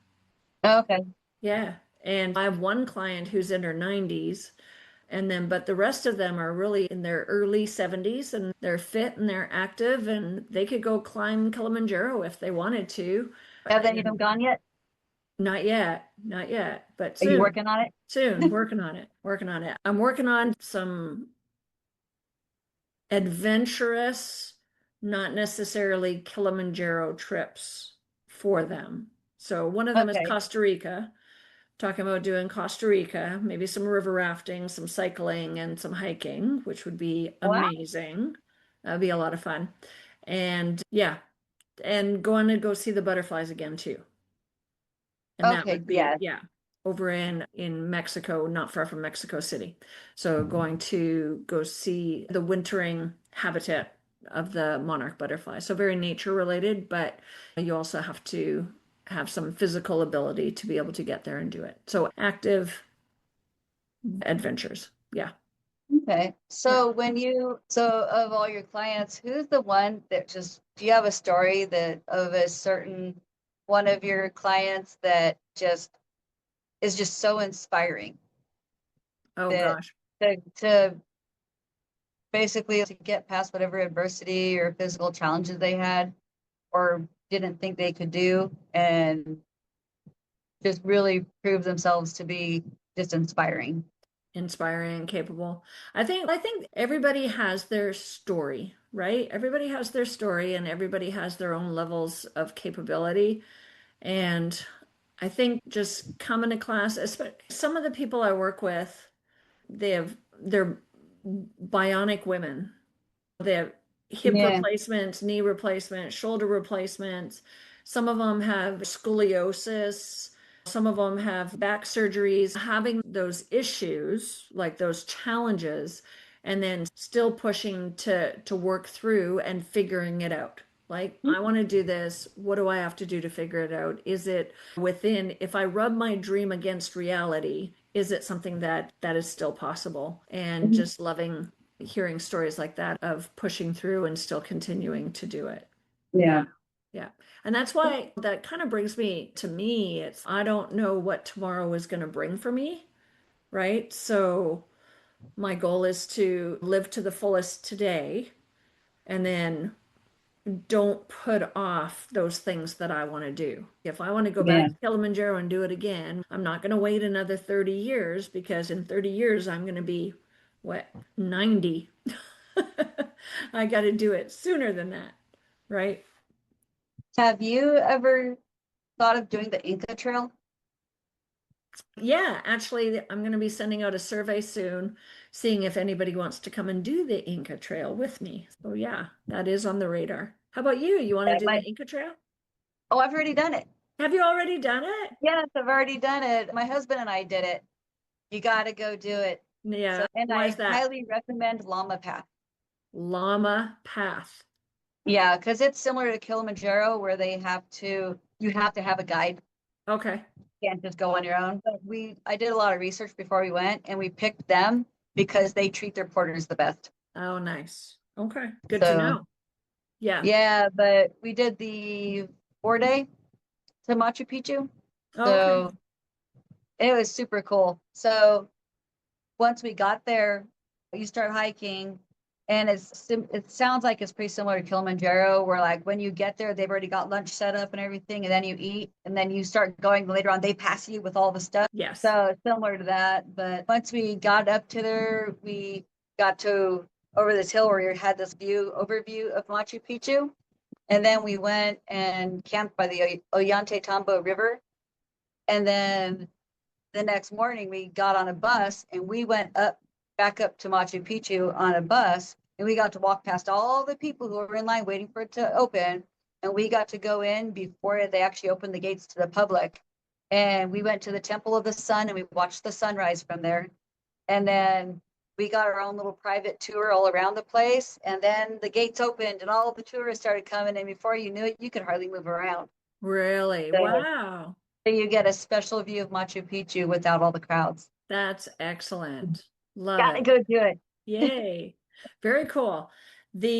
Okay. Yeah. And I have one client who's in her 90s, and then but the rest of them are really in their early 70s and they're fit and they're active and they could go climb Kilimanjaro if they wanted to. Have any of them And gone yet? not yet, not yet, but Are you soon. working on it? Soon, working on it, working on it. I'm working on some adventurous, not necessarily Kilimanjaro trips for them. So one of them is Okay. Costa Rica, talking about doing Costa Rica, maybe some river rafting, some cycling, and some hiking, which would be Wow. amazing. That'd be a lot of fun. And yeah, and going to go see the butterflies again too. And that Okay. would be, Yes. yeah, over in Mexico, not far from Mexico City. So going to go see the wintering habitat of the monarch butterfly. So very nature related, but you also have to have some physical ability to be able to get there and do it. So active adventures. Yeah. Okay. Yeah. So of all your clients, who's the one that just, do you have a story that of a certain one of your clients that just is just so inspiring Oh that gosh. to basically to get past whatever adversity or physical challenges they had or didn't think they could do and just really prove themselves to be just inspiring. Inspiring and capable. I think everybody has their story, right? Everybody has their story and everybody has their own levels of capability. And I think just coming to class, especially some of the people I work with, they're bionic women. They have hip Yeah. replacements, knee replacements, shoulder replacements. Some of them have scoliosis. Some of them have back surgeries. Having those issues, like those challenges, and then still pushing to work through and figuring it out. Like, I want to do this. What do I have to do to figure it out? Is it within, if I rub my dream against reality, is it something that is still possible? And Mhm. just loving hearing stories like that of pushing through and still continuing to do it. Yeah. Yeah. Yeah. And that's why that kind of brings me to me. It's, I don't know what tomorrow is going to bring for me, right? So my goal is to live to the fullest today and then don't put off those things that I want to do. If I want to go back Yeah. to Kilimanjaro and do it again, I'm not going to wait another 30 years because in 30 years I'm going to be, what, 90. I got to do it sooner than that, right? Have you ever thought of doing the Inca Trail? Yeah, actually, I'm going to be sending out a survey soon, seeing if anybody wants to come and do the Inca Trail with me. So, yeah, that is on the radar. How about you? You want to That do the might, Inca Trail? oh, I've already done it. Have you already done it? Yes, I've already done it. My husband and I did it. You got to go do it. Yeah. And Why is I that? highly recommend Llama Path. Llama Path. Yeah, because it's similar to Kilimanjaro where you have to have a guide. Okay. You can't just go on your own. But I did a lot of research before we went and we picked them because they treat their porters the best. Oh, nice. Okay. Good to So know. Yeah. yeah, but we did the 4 day to Machu Picchu. Oh, okay. So it was super cool. So once we got there, you start hiking, and it sounds like it's pretty similar to Kilimanjaro, where like when you get there, they've already got lunch set up and everything, and then you eat, and then you start going later on. They pass you with all the stuff. Yes. So similar to that. But once we got up to there, we got to over this hill where we had this overview of Machu Picchu. And then we went and camped by the Ollantaytambo River. And then the next morning we got on a bus and we went back up to Machu Picchu on a bus, and we got to walk past all the people who were in line waiting for it to open, and we got to go in before they actually opened the gates to the public. And we went to the Temple of the Sun and we watched the sunrise from there. And then we got our own little private tour all around the place, and then the gates opened and all the tourists started coming, and before you knew it, you could hardly move around. Really? So Wow. you get a special view of Machu Picchu without all the crowds. That's excellent. Love Gotta it. go do it. Yay. Very cool.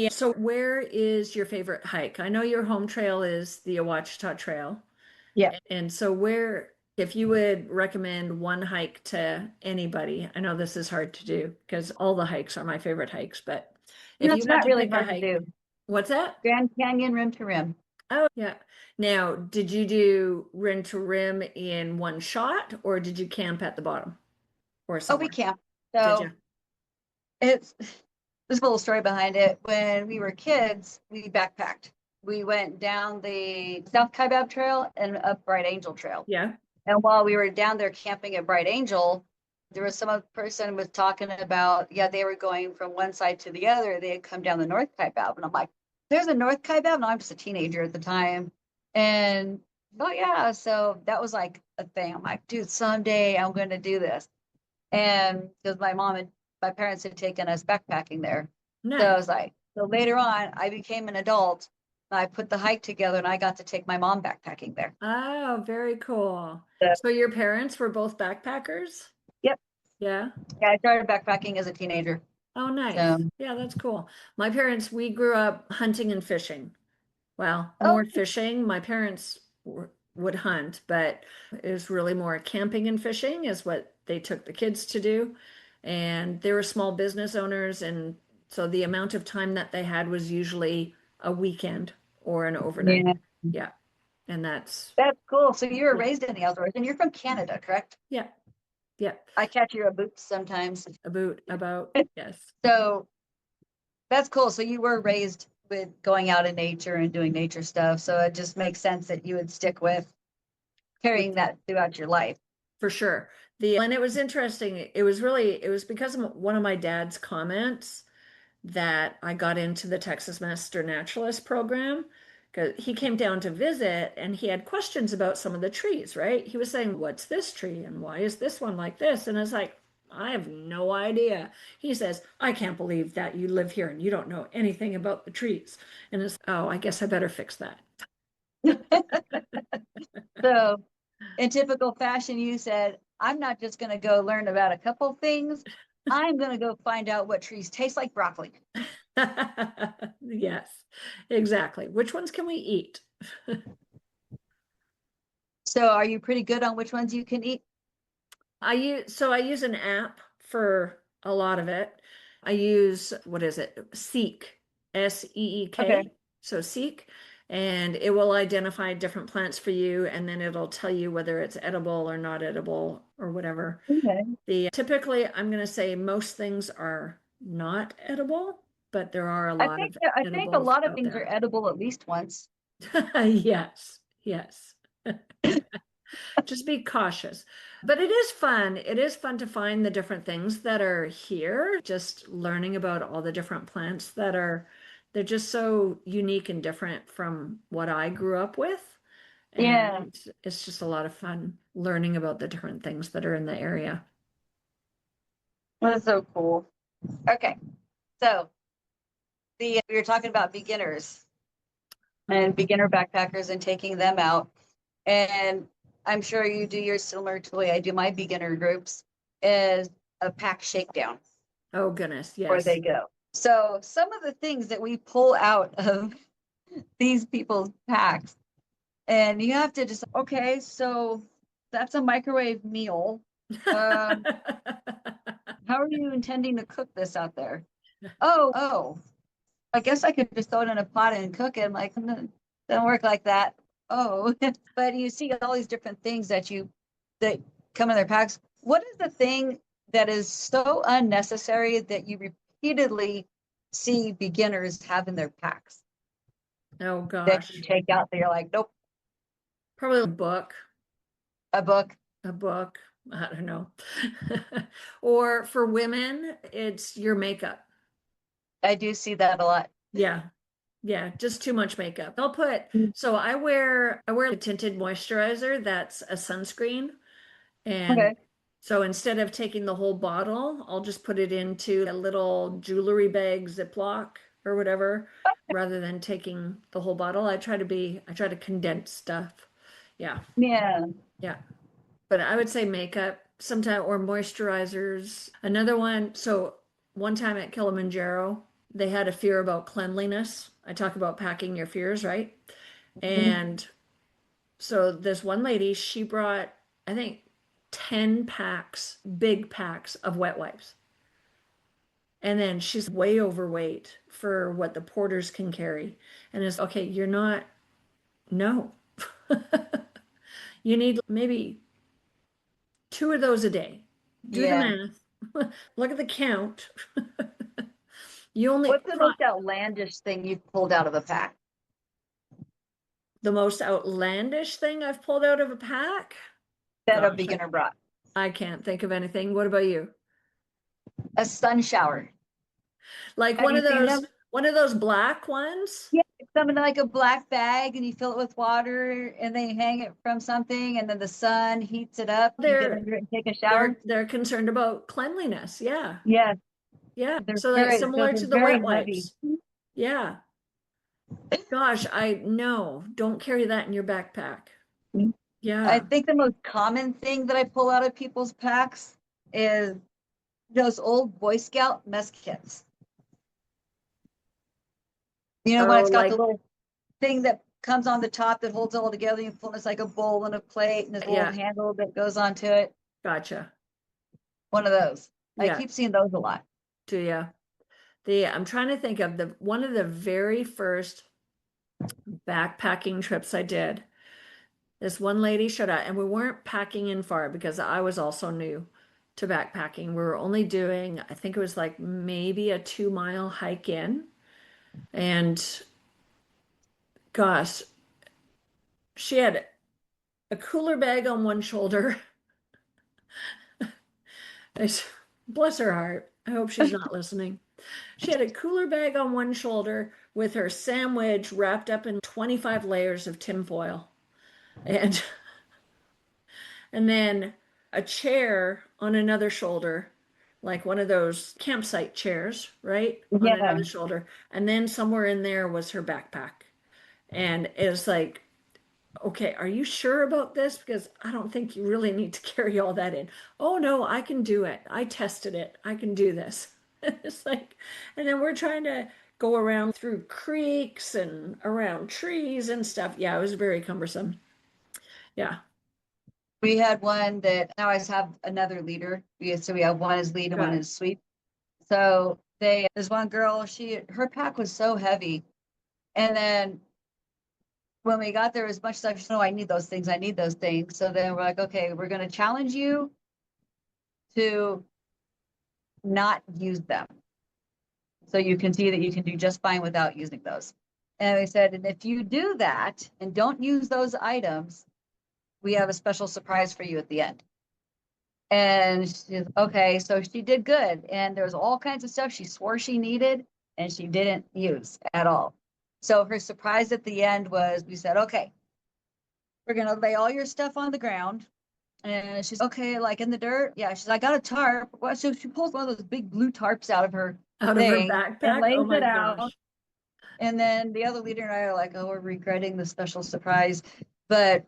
So where is your favorite hike? I know your home trail is the Ouachita Trail. Yeah. And so if you would recommend one hike to anybody, I know this is hard to do because all the hikes are my favorite hikes, but if you It's had not to really pick a hard to hike, do. what's that? Grand Canyon rim to rim. Oh, yeah. Now, did you do rim to rim in one shot or did you camp at the bottom or Oh, we somewhere? camp. Did So you? it's there's a little story behind it. When we were kids, we backpacked. We went down the South Kaibab Trail and up Bright Angel Trail. Yeah. And while we were down there camping at Bright Angel, there was some other person was talking about, yeah, they were going from one side to the other. They had come down the North Kaibab. And I'm like, there's a North Kaibab? And I'm just a teenager at the time. And oh yeah, so that was like a thing. I'm like, dude, someday I'm going to do this. And because my parents had taken us backpacking there. So I Nice. was like, so later on, I became an adult. I put the hike together and I got to take my mom backpacking there. Oh, very cool. So, So your parents were both backpackers? yep. Yeah. Yeah, I started backpacking as a teenager. Oh, nice. So, Yeah, that's cool. My parents, we grew up hunting and fishing. Well, oh, more fishing. My parents would hunt, but it was really more camping and fishing is what they took the kids to do. And they were small business owners, and so the amount of time that they had was usually a weekend or an overnight. yeah, Yeah. And that's, that's cool. So you were yeah, raised in the outdoors and you're from Canada, correct? yeah, yeah. I catch your boots sometimes. About, yes. So that's cool. So you were raised with going out in nature and doing nature stuff. So it just makes sense that you would stick with carrying that throughout your life. For sure. And it was interesting. It was because of one of my dad's comments that I got into the Texas Master Naturalist program because he came down to visit and he had questions about some of the trees, right? He was saying, "What's this tree and why is this one like this?" And I was like, "I have no idea." He says, "I can't believe that you live here and you don't know anything about the trees." And it's, "Oh, I guess I better fix that." So in typical fashion, you said, I'm not just going to go learn about a couple things. I'm going to go find out what trees taste like broccoli. Yes, exactly. Which ones can we eat? So are you pretty good on which ones you can eat? I use an app for a lot of it. I use what is it? Seek, Okay. SEEK. So Seek, and it will identify different plants for you, and then it'll tell you whether it's edible or not edible or whatever. Okay. The typically, I'm going to say most things are not edible, but there are a lot of I think a edibles lot of out things are there. edible at least once. Yes, yes. Just be cautious. But it is fun. It is fun to find the different things that are here, just learning about all the different plants they're just so unique and different from what I grew up with. Yeah. And it's, just a lot of fun learning about the different things that are in the area. That's so cool. Okay. So we were talking about beginners and beginner backpackers and taking them out. And I'm sure you do yours similar to the way I do my beginner groups, is a pack shakedown Oh, goodness. where Yes. they go. So some of the things that we pull out of these people's packs, and you have to just, okay, so that's a microwave meal. Um, how are you intending to cook this out there? Oh, I guess I could just throw it in a pot and cook it. I'm like, "No, doesn't work like that." Oh, but you see all these different things that come in their packs. What is the thing that is so unnecessary that you repeatedly see beginners have in their packs Oh, that you gosh. take out that you're like, nope, Probably a book. a book? A book. I don't know. Or for women, it's your makeup. I do see that a lot. Yeah. Yeah, just too much makeup. Mm. So I wear a tinted moisturizer that's a sunscreen. And Okay. so instead of taking the whole bottle, I'll just put it into a little jewelry bag Ziploc or whatever, rather than taking the whole bottle. I try to condense stuff. Yeah, Yeah. yeah. But I would say makeup sometime or moisturizers. Another one, so one time at Kilimanjaro, they had a fear about cleanliness. I talk about packing your fears, right? Mhm. And so this one lady, she brought, I think, 10 packs, big packs of wet wipes. And then she's way overweight for what the porters can carry. And it's okay, you're not, no. You need maybe two of those a day. Do the Yeah. math. Look at the count. You only, What's the most outlandish thing you've pulled out of a pack the most outlandish thing I've pulled out of a pack? that a Gosh, beginner brought? I can't think of anything. What about you? A sun shower. Like Have you seen them? one of those black ones? Yeah, it's something like a black bag and you fill it with water and then you hang it from something and then the sun heats it up. You get They're under it and take a shower. they're concerned about cleanliness. Yeah. Yes, Yeah. they're So that's very, those similar are to the very wet heavy. wipes. Yeah. Gosh, I no, don't carry that in your backpack. I Yeah. think the most common thing that I pull out of people's packs is those old Boy Scout mess kits. You know, when Oh, it's got the like little thing that comes on the top that holds it all together, you pull it's like a bowl and a plate and this little yeah, handle that goes onto it. gotcha. One of those. I Yeah. keep seeing those a lot. Do ya? I'm trying to think of the one of the very first backpacking trips I did. This one lady showed up, and we weren't packing in far because I was also new to backpacking. We were only doing, I think it was like maybe a 2 mile hike in. And gosh, she had a cooler bag on one shoulder. Bless her heart. I hope she's not listening. She had a cooler bag on one shoulder with her sandwich wrapped up in 25 layers of tinfoil. And and then a chair on another shoulder, like one of those campsite chairs, right? On Yeah. another shoulder. And then somewhere in there was her backpack. And it's like, okay, are you sure about this? Because I don't think you really need to carry all that in. Oh no, I can do it. I tested it. I can do this. It's like, and then we're trying to go around through creeks and around trees and stuff. Yeah, it was very cumbersome. Yeah, We had one that now I have another leader. So we have one as lead and one good. as sweep. There's one girl, her pack was so heavy. And then when we got there, as much stuff, she said, "No, I need those things. I need those things." So then we're like, okay, we're going to challenge you to not use them. So you can see that you can do just fine without using those. And we said, and if you do that and don't use those items, we have a special surprise for you at the end. And she's okay, so she did good. And there was all kinds of stuff she swore she needed and she didn't use at all. So her surprise at the end was we said, okay, we're going to lay all your stuff on the ground And she's okay, like in the dirt. Yeah, she's I got a tarp. Well, so she pulls one of those big blue tarps out of her Out of her thing and backpack? Oh lays my it out. gosh. And then the other leader and I are like, oh, we're regretting the special surprise. But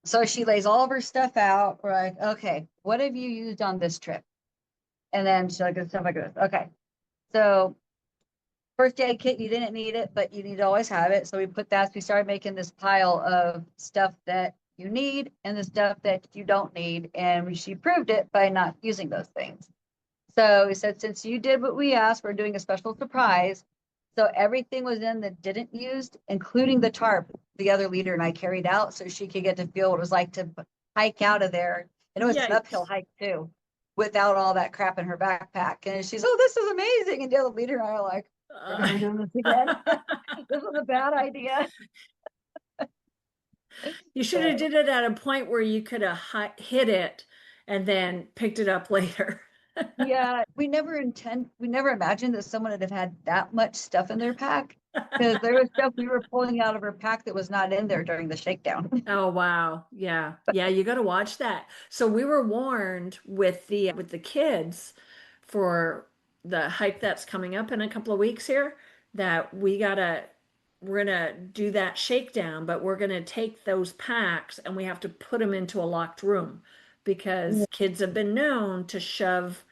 so she lays all of her stuff out. We're like, okay, what have you used on this trip? And then she's like, stuff like this. Okay. So first aid kit, you didn't need it, but you need to always have it. So we put that, we started making this pile of stuff that you need and the stuff that you don't need. And she proved it by not using those things. So we said, since you did what we asked, we're doing a special surprise. So everything was in that didn't used, including the tarp the other leader and I carried out so she could get to feel what it was like to hike out of there. And it was an uphill Yikes. hike too, without all that crap in her backpack. And she's, oh, this is amazing. And the other leader and I are like, we're never doing this again. This was a bad idea. You should have did it at a point where you could have hit it and then picked it up later. Yeah, we never imagined that someone would have had that much stuff in their pack because there was stuff we were pulling out of her pack that was not in there during the shakedown. Oh wow. Yeah. Yeah, you got to watch that. So we were warned with the kids for the hike that's coming up in a couple of weeks here that we're gonna do that shakedown, but we're gonna take those packs and we have to put them into a locked room because kids have been known to shove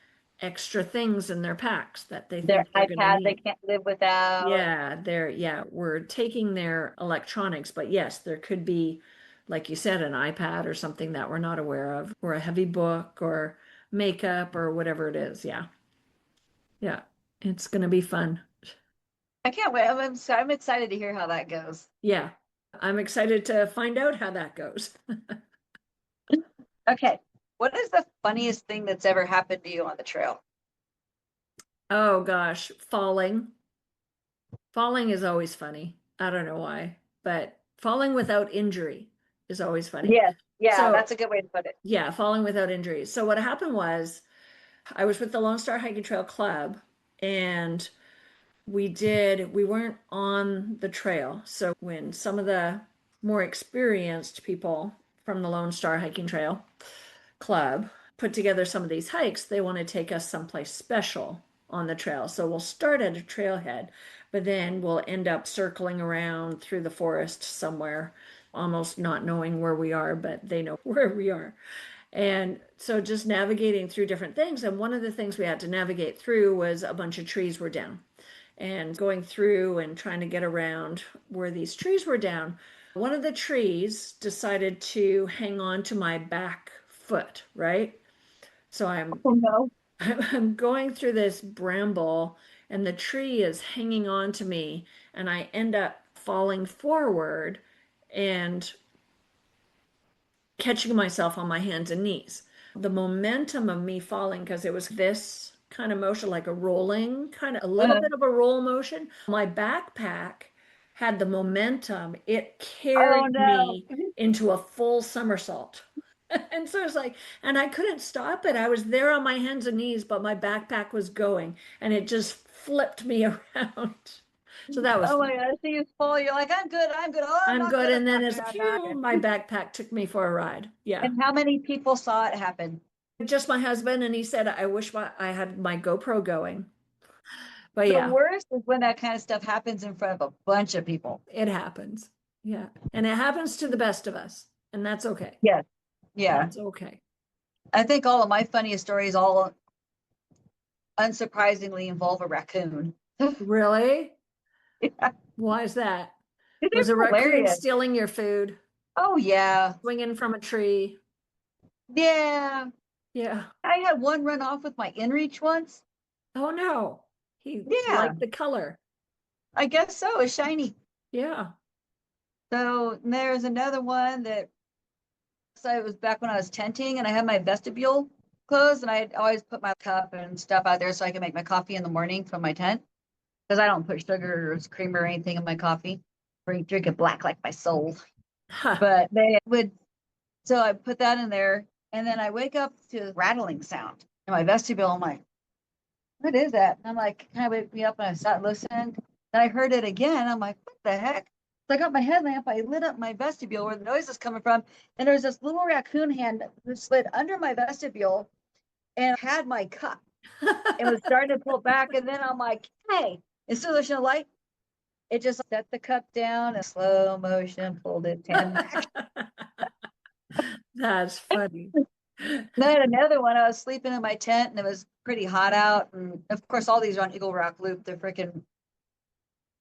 extra things in their packs that they Their think they're gonna iPad they need. can't live without. Yeah, we're taking their electronics, but yes, there could be, like you said, an iPad or something that we're not aware of, or a heavy book or makeup or whatever it is. Yeah. Yeah. It's gonna be fun. I can't wait. I'm excited to hear how that goes. Yeah. I'm excited to find out how that goes. Okay. What is the funniest thing that's ever happened to you on the trail? Oh gosh, falling. Falling is always funny. I don't know why, but falling without injury is always funny. Yes. Yeah, So, that's a good way to put it. yeah, falling without injury. So what happened was I was with the Lone Star Hiking Trail Club and we weren't on the trail. So when some of the more experienced people from the Lone Star Hiking Trail Club put together some of these hikes, they want to take us someplace special on the trail. So we'll start at a trailhead, but then we'll end up circling around through the forest somewhere, almost not knowing where we are, but they know where we are. And so just navigating through different things. And one of the things we had to navigate through was a bunch of trees were down. And going through and trying to get around where these trees were down, one of the trees decided to hang on to my back foot, right? So Oh no. I'm going through this bramble and the tree is hanging on to me and I end up falling forward and catching myself on my hands and knees. The momentum of me falling, because it was this kind of motion, like a rolling, kind of a little Uh, bit of a roll motion. My backpack had the momentum. It oh carried no. me into a full somersault. And so it's like, and I couldn't stop it. I was there on my hands and knees, but my backpack was going and it just flipped me around. So that was Oh fun. my God. So you fall, you're like, I'm good, I'm good. Oh, I'm I'm not good. good. And I'm then not as good. I'm not phew, my good. backpack took me for a ride. Yeah. And how many people saw it happen? Just my husband, and he said, I wish I had my GoPro going. But The yeah, worst is when that kind of stuff happens in front of a bunch of people. it happens. Yeah. And it happens to the best of us. And that's okay. Yes. Yeah. That's okay. I think all of my funniest stories all unsurprisingly involve a raccoon. Really? Yeah. Why is that? They're Was a raccoon hilarious. stealing your food, Oh yeah. swinging from a tree? Yeah. Yeah. I had one run off with my inReach once. Oh no. He Yeah. liked the color. I guess so. It's shiny. Yeah. So there's another one that, so it was back when I was tenting and I had my vestibule closed and I always put my cup and stuff out there so I can make my coffee in the morning from my tent because I don't put sugar or creamer or anything in my coffee. Drink it black like my soul. Huh. But they would, so I put that in there and then I wake up to rattling sound in my vestibule. I'm like, what is that? And I'm like, can I wake me up? And I sat listening. Then I heard it again. I'm like, what the heck? So I got my headlamp, I lit up my vestibule where the noise is coming from, and there was this little raccoon hand that slid under my vestibule and had my cup and was starting to pull back. And then I'm like, hey, as soon as I shine a light, it just set the cup down and slow motion pulled its hand back. That's funny. Then another one, I was sleeping in my tent and it was pretty hot out. And of course, all these are on Eagle Rock Loop.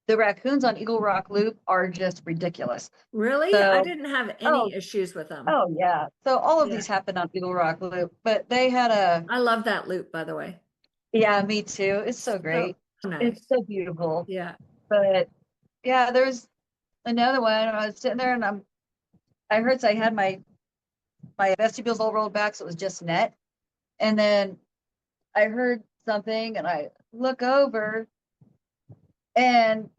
The raccoons on Eagle Rock Loop are just ridiculous. Really? I So, didn't have oh, any issues with them. oh yeah. So all of Yeah. these happened on Eagle Rock Loop, but they had a, I love that loop, by the way. yeah, me too. It's so So great. It's nice. so beautiful. Yeah. But yeah, there's another one. I was sitting there and I heard, so I had my vestibules all rolled back, so it was just net. And then I heard something and I look over and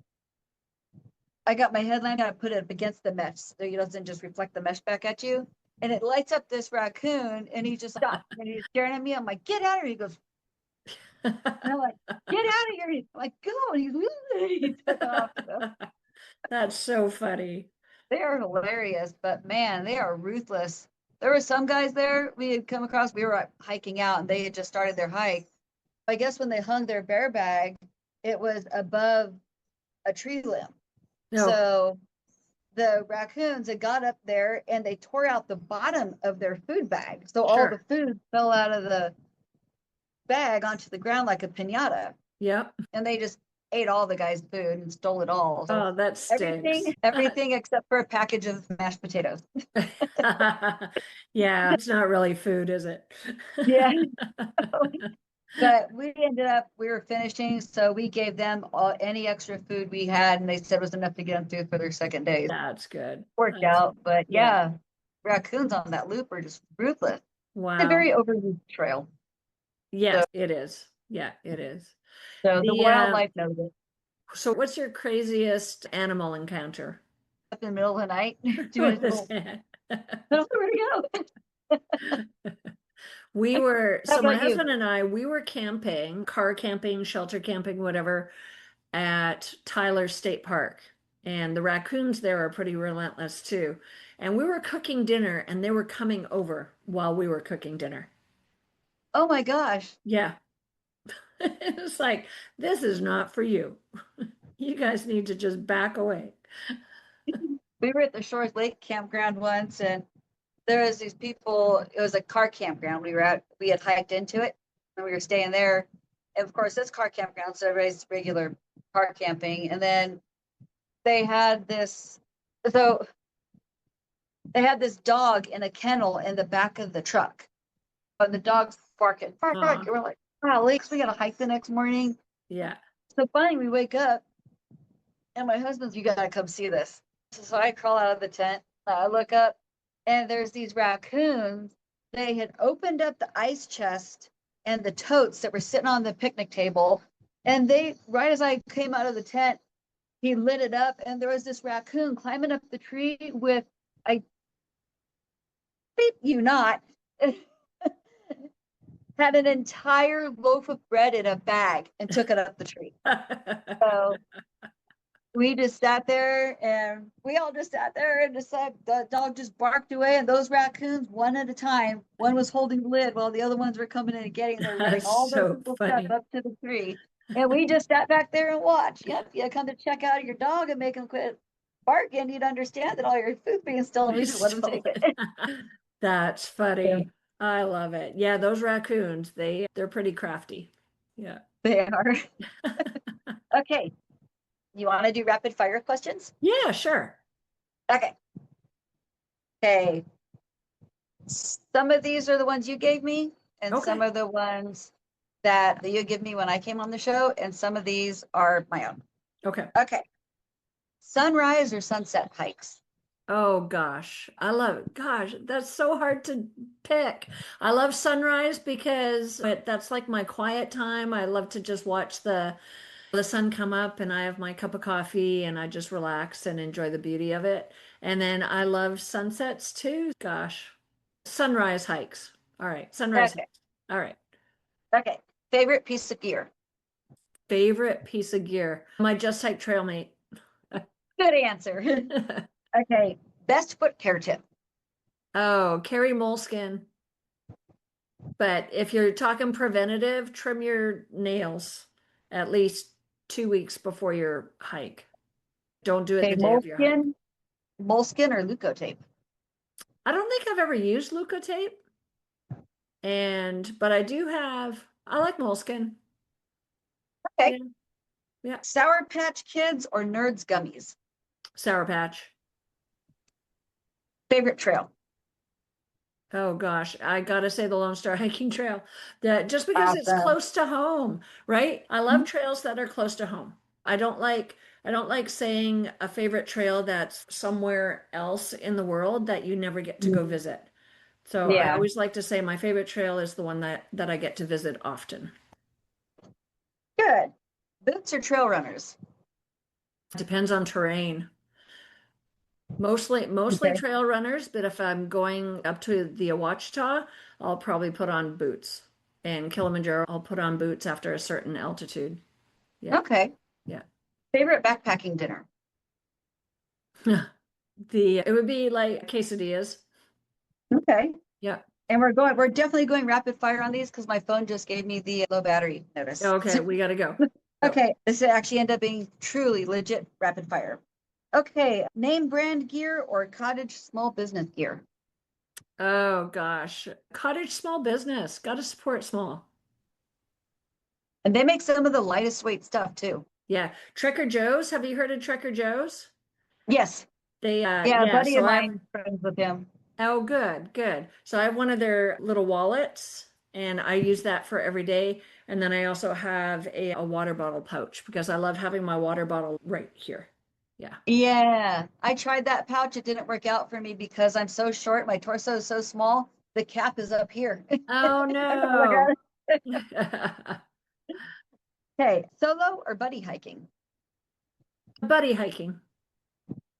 I got my headlamp and I put it up against the mesh so it doesn't just reflect the mesh back at you. And it lights up this raccoon and he just stopped and he's staring at me. I'm like, get out of here. He goes, and I'm like, get out of here. He's like, go. And he took off. So That's so funny. they are hilarious, but man, they are ruthless. There were some guys there we had come across. We were hiking out and they had just started their hike. I guess when they hung their bear bag, it was above a tree limb. No, So the raccoons had got up there and they tore out the bottom of their food bag. So all the sure. food fell out of the bag onto the ground like a piñata. Yep. And they just ate all the guy's food and stole it all. So Oh, that stinks. everything except for a package of mashed potatoes. Yeah, it's not really food, is it? Yeah. But we were finishing, so we gave them any extra food we had, and they said it was enough to get them through for their second day. That's good. Worked That's, out, but yeah. yeah, raccoons on that loop are just ruthless. It's a Wow. very overused trail, Yes, it is. Yeah, it is. so the The wildlife knows it. so what's your craziest animal encounter? Up in the middle of the night, doing With a this little, I don't know where to go. We were, How so my about you? husband and I, we were camping, car camping, shelter camping, whatever, at Tyler State Park. And the raccoons there are pretty relentless too. And we were cooking dinner and they were coming over while we were cooking dinner. Oh my gosh. Yeah. It's like, this is not for you. You guys need to just back away. We were at the Shores Lake campground once, and there was these people. It was a car campground. We had hiked into it, and we were staying there. And of course, it's car campground, so everybody's regular car camping. And then they had this, so they had this dog in a kennel in the back of the truck, and the dog's barking, bark, bark. Aw, And we're like, wow, Lakes, we got to hike the next morning. yeah. So finally, we wake up, and my husband's, you got to come see this. So I crawl out of the tent. I look up, and there's these raccoons. They had opened up the ice chest and the totes that were sitting on the picnic table. And they, right as I came out of the tent, he lit it up, and there was this raccoon climbing up the tree with, I beep you not, had an entire loaf of bread in a bag and took it up the tree. So we just sat there and we all just sat there and just like the dog just barked away, and those raccoons one at a time, one was holding the lid while the other ones were coming in and getting, they're running That's all their so people stuff funny. up to the tree, and we just sat back there and watched. Yep, you come to check out your dog and make him quit barking, you'd understand that all your food being stolen, we just let him take it. That's Yeah, funny. I love it. Yeah, those raccoons, they're pretty crafty. Yeah. they are. Okay, you want to do rapid fire questions? Yeah, sure. Okay. Okay, some of these are the ones you gave me, and some Okay. are the ones that you give me when I came on the show, and some of these are my own. Okay. Okay. Sunrise or sunset hikes? Oh gosh, I love it. Gosh, that's so hard to pick. I love sunrise because that's like my quiet time. I love to just watch the sun come up and I have my cup of coffee and I just relax and enjoy the beauty of it. And then I love sunsets too. Gosh, sunrise hikes. All right, sunrise Okay. hikes. All right. Okay. Favorite piece of gear? Favorite piece of gear. My Just Hyke trail mate. Good answer. Okay. Best foot care tip. Oh, carry moleskin. But if you're talking preventative, trim your nails at least 2 weeks before your hike. Don't do it Okay. the day of your hike. Moleskin or Leukotape. I don't think I've ever used Leukotape. But I like moleskin. Okay. Yeah, yeah. Sour Patch Kids or Nerds gummies. Sour Patch. Favorite trail. Oh gosh, I gotta say the Lone Star Hiking Trail. That just because it's Awesome. close to home, right? I love trails that are close to home. I don't like saying a favorite trail that's somewhere else in the world that you never get to go visit. So I Yeah. always like to say my favorite trail is the one that I get to visit often. Good. Boots or trail runners. Depends on terrain. Mostly Okay. trail runners, but if I'm going up to the Ouachita, I'll probably put on boots. And Kilimanjaro, I'll put on boots after a certain altitude. Yeah, Okay. yeah. Favorite backpacking dinner. It would be like quesadillas. Okay. Yeah. And we're definitely going rapid fire on these because my phone just gave me the low battery notice. Okay, we gotta go. Go. Okay. This actually ended up being truly legit rapid fire. Okay. Name brand gear or cottage small business gear. Oh gosh. Cottage small business. Gotta support small. And they make some of the lightest weight stuff too. Yeah. Trekker Joe's. Have you heard of Trekker Joe's? Yes. They Yeah, a yeah, buddy of so I have mine is friends with him. Oh, good, good. So I have one of their little wallets and I use that for every day. And then I also have a water bottle pouch because I love having my water bottle right here. Yeah. Yeah. I tried that pouch. It didn't work out for me because I'm so short. My torso is so small. The cap is up here. Oh Look no. at it. Okay. Solo or buddy hiking? Buddy hiking.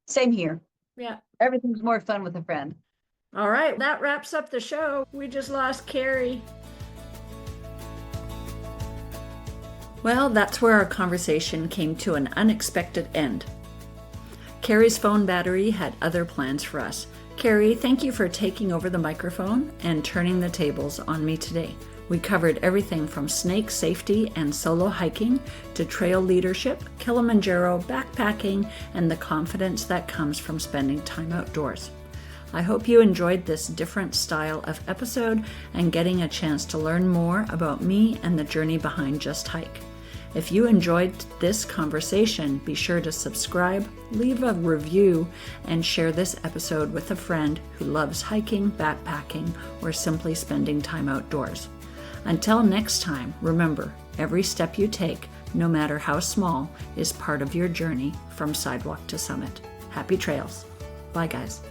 Same here. Yeah. Everything's more fun with a friend. All right. That wraps up the show. We just lost Kerry. Well, that's where our conversation came to an unexpected end. Kerry's phone battery had other plans for us. Kerry, thank you for taking over the microphone and turning the tables on me today. We covered everything from snake safety and solo hiking to trail leadership, Kilimanjaro, backpacking, and the confidence that comes from spending time outdoors. I hope you enjoyed this different style of episode and getting a chance to learn more about me and the journey behind Just Hyke. If you enjoyed this conversation, be sure to subscribe, leave a review, and share this episode with a friend who loves hiking, backpacking, or simply spending time outdoors. Until next time, remember, every step you take, no matter how small, is part of your journey from sidewalk to summit. Happy trails. Bye, guys.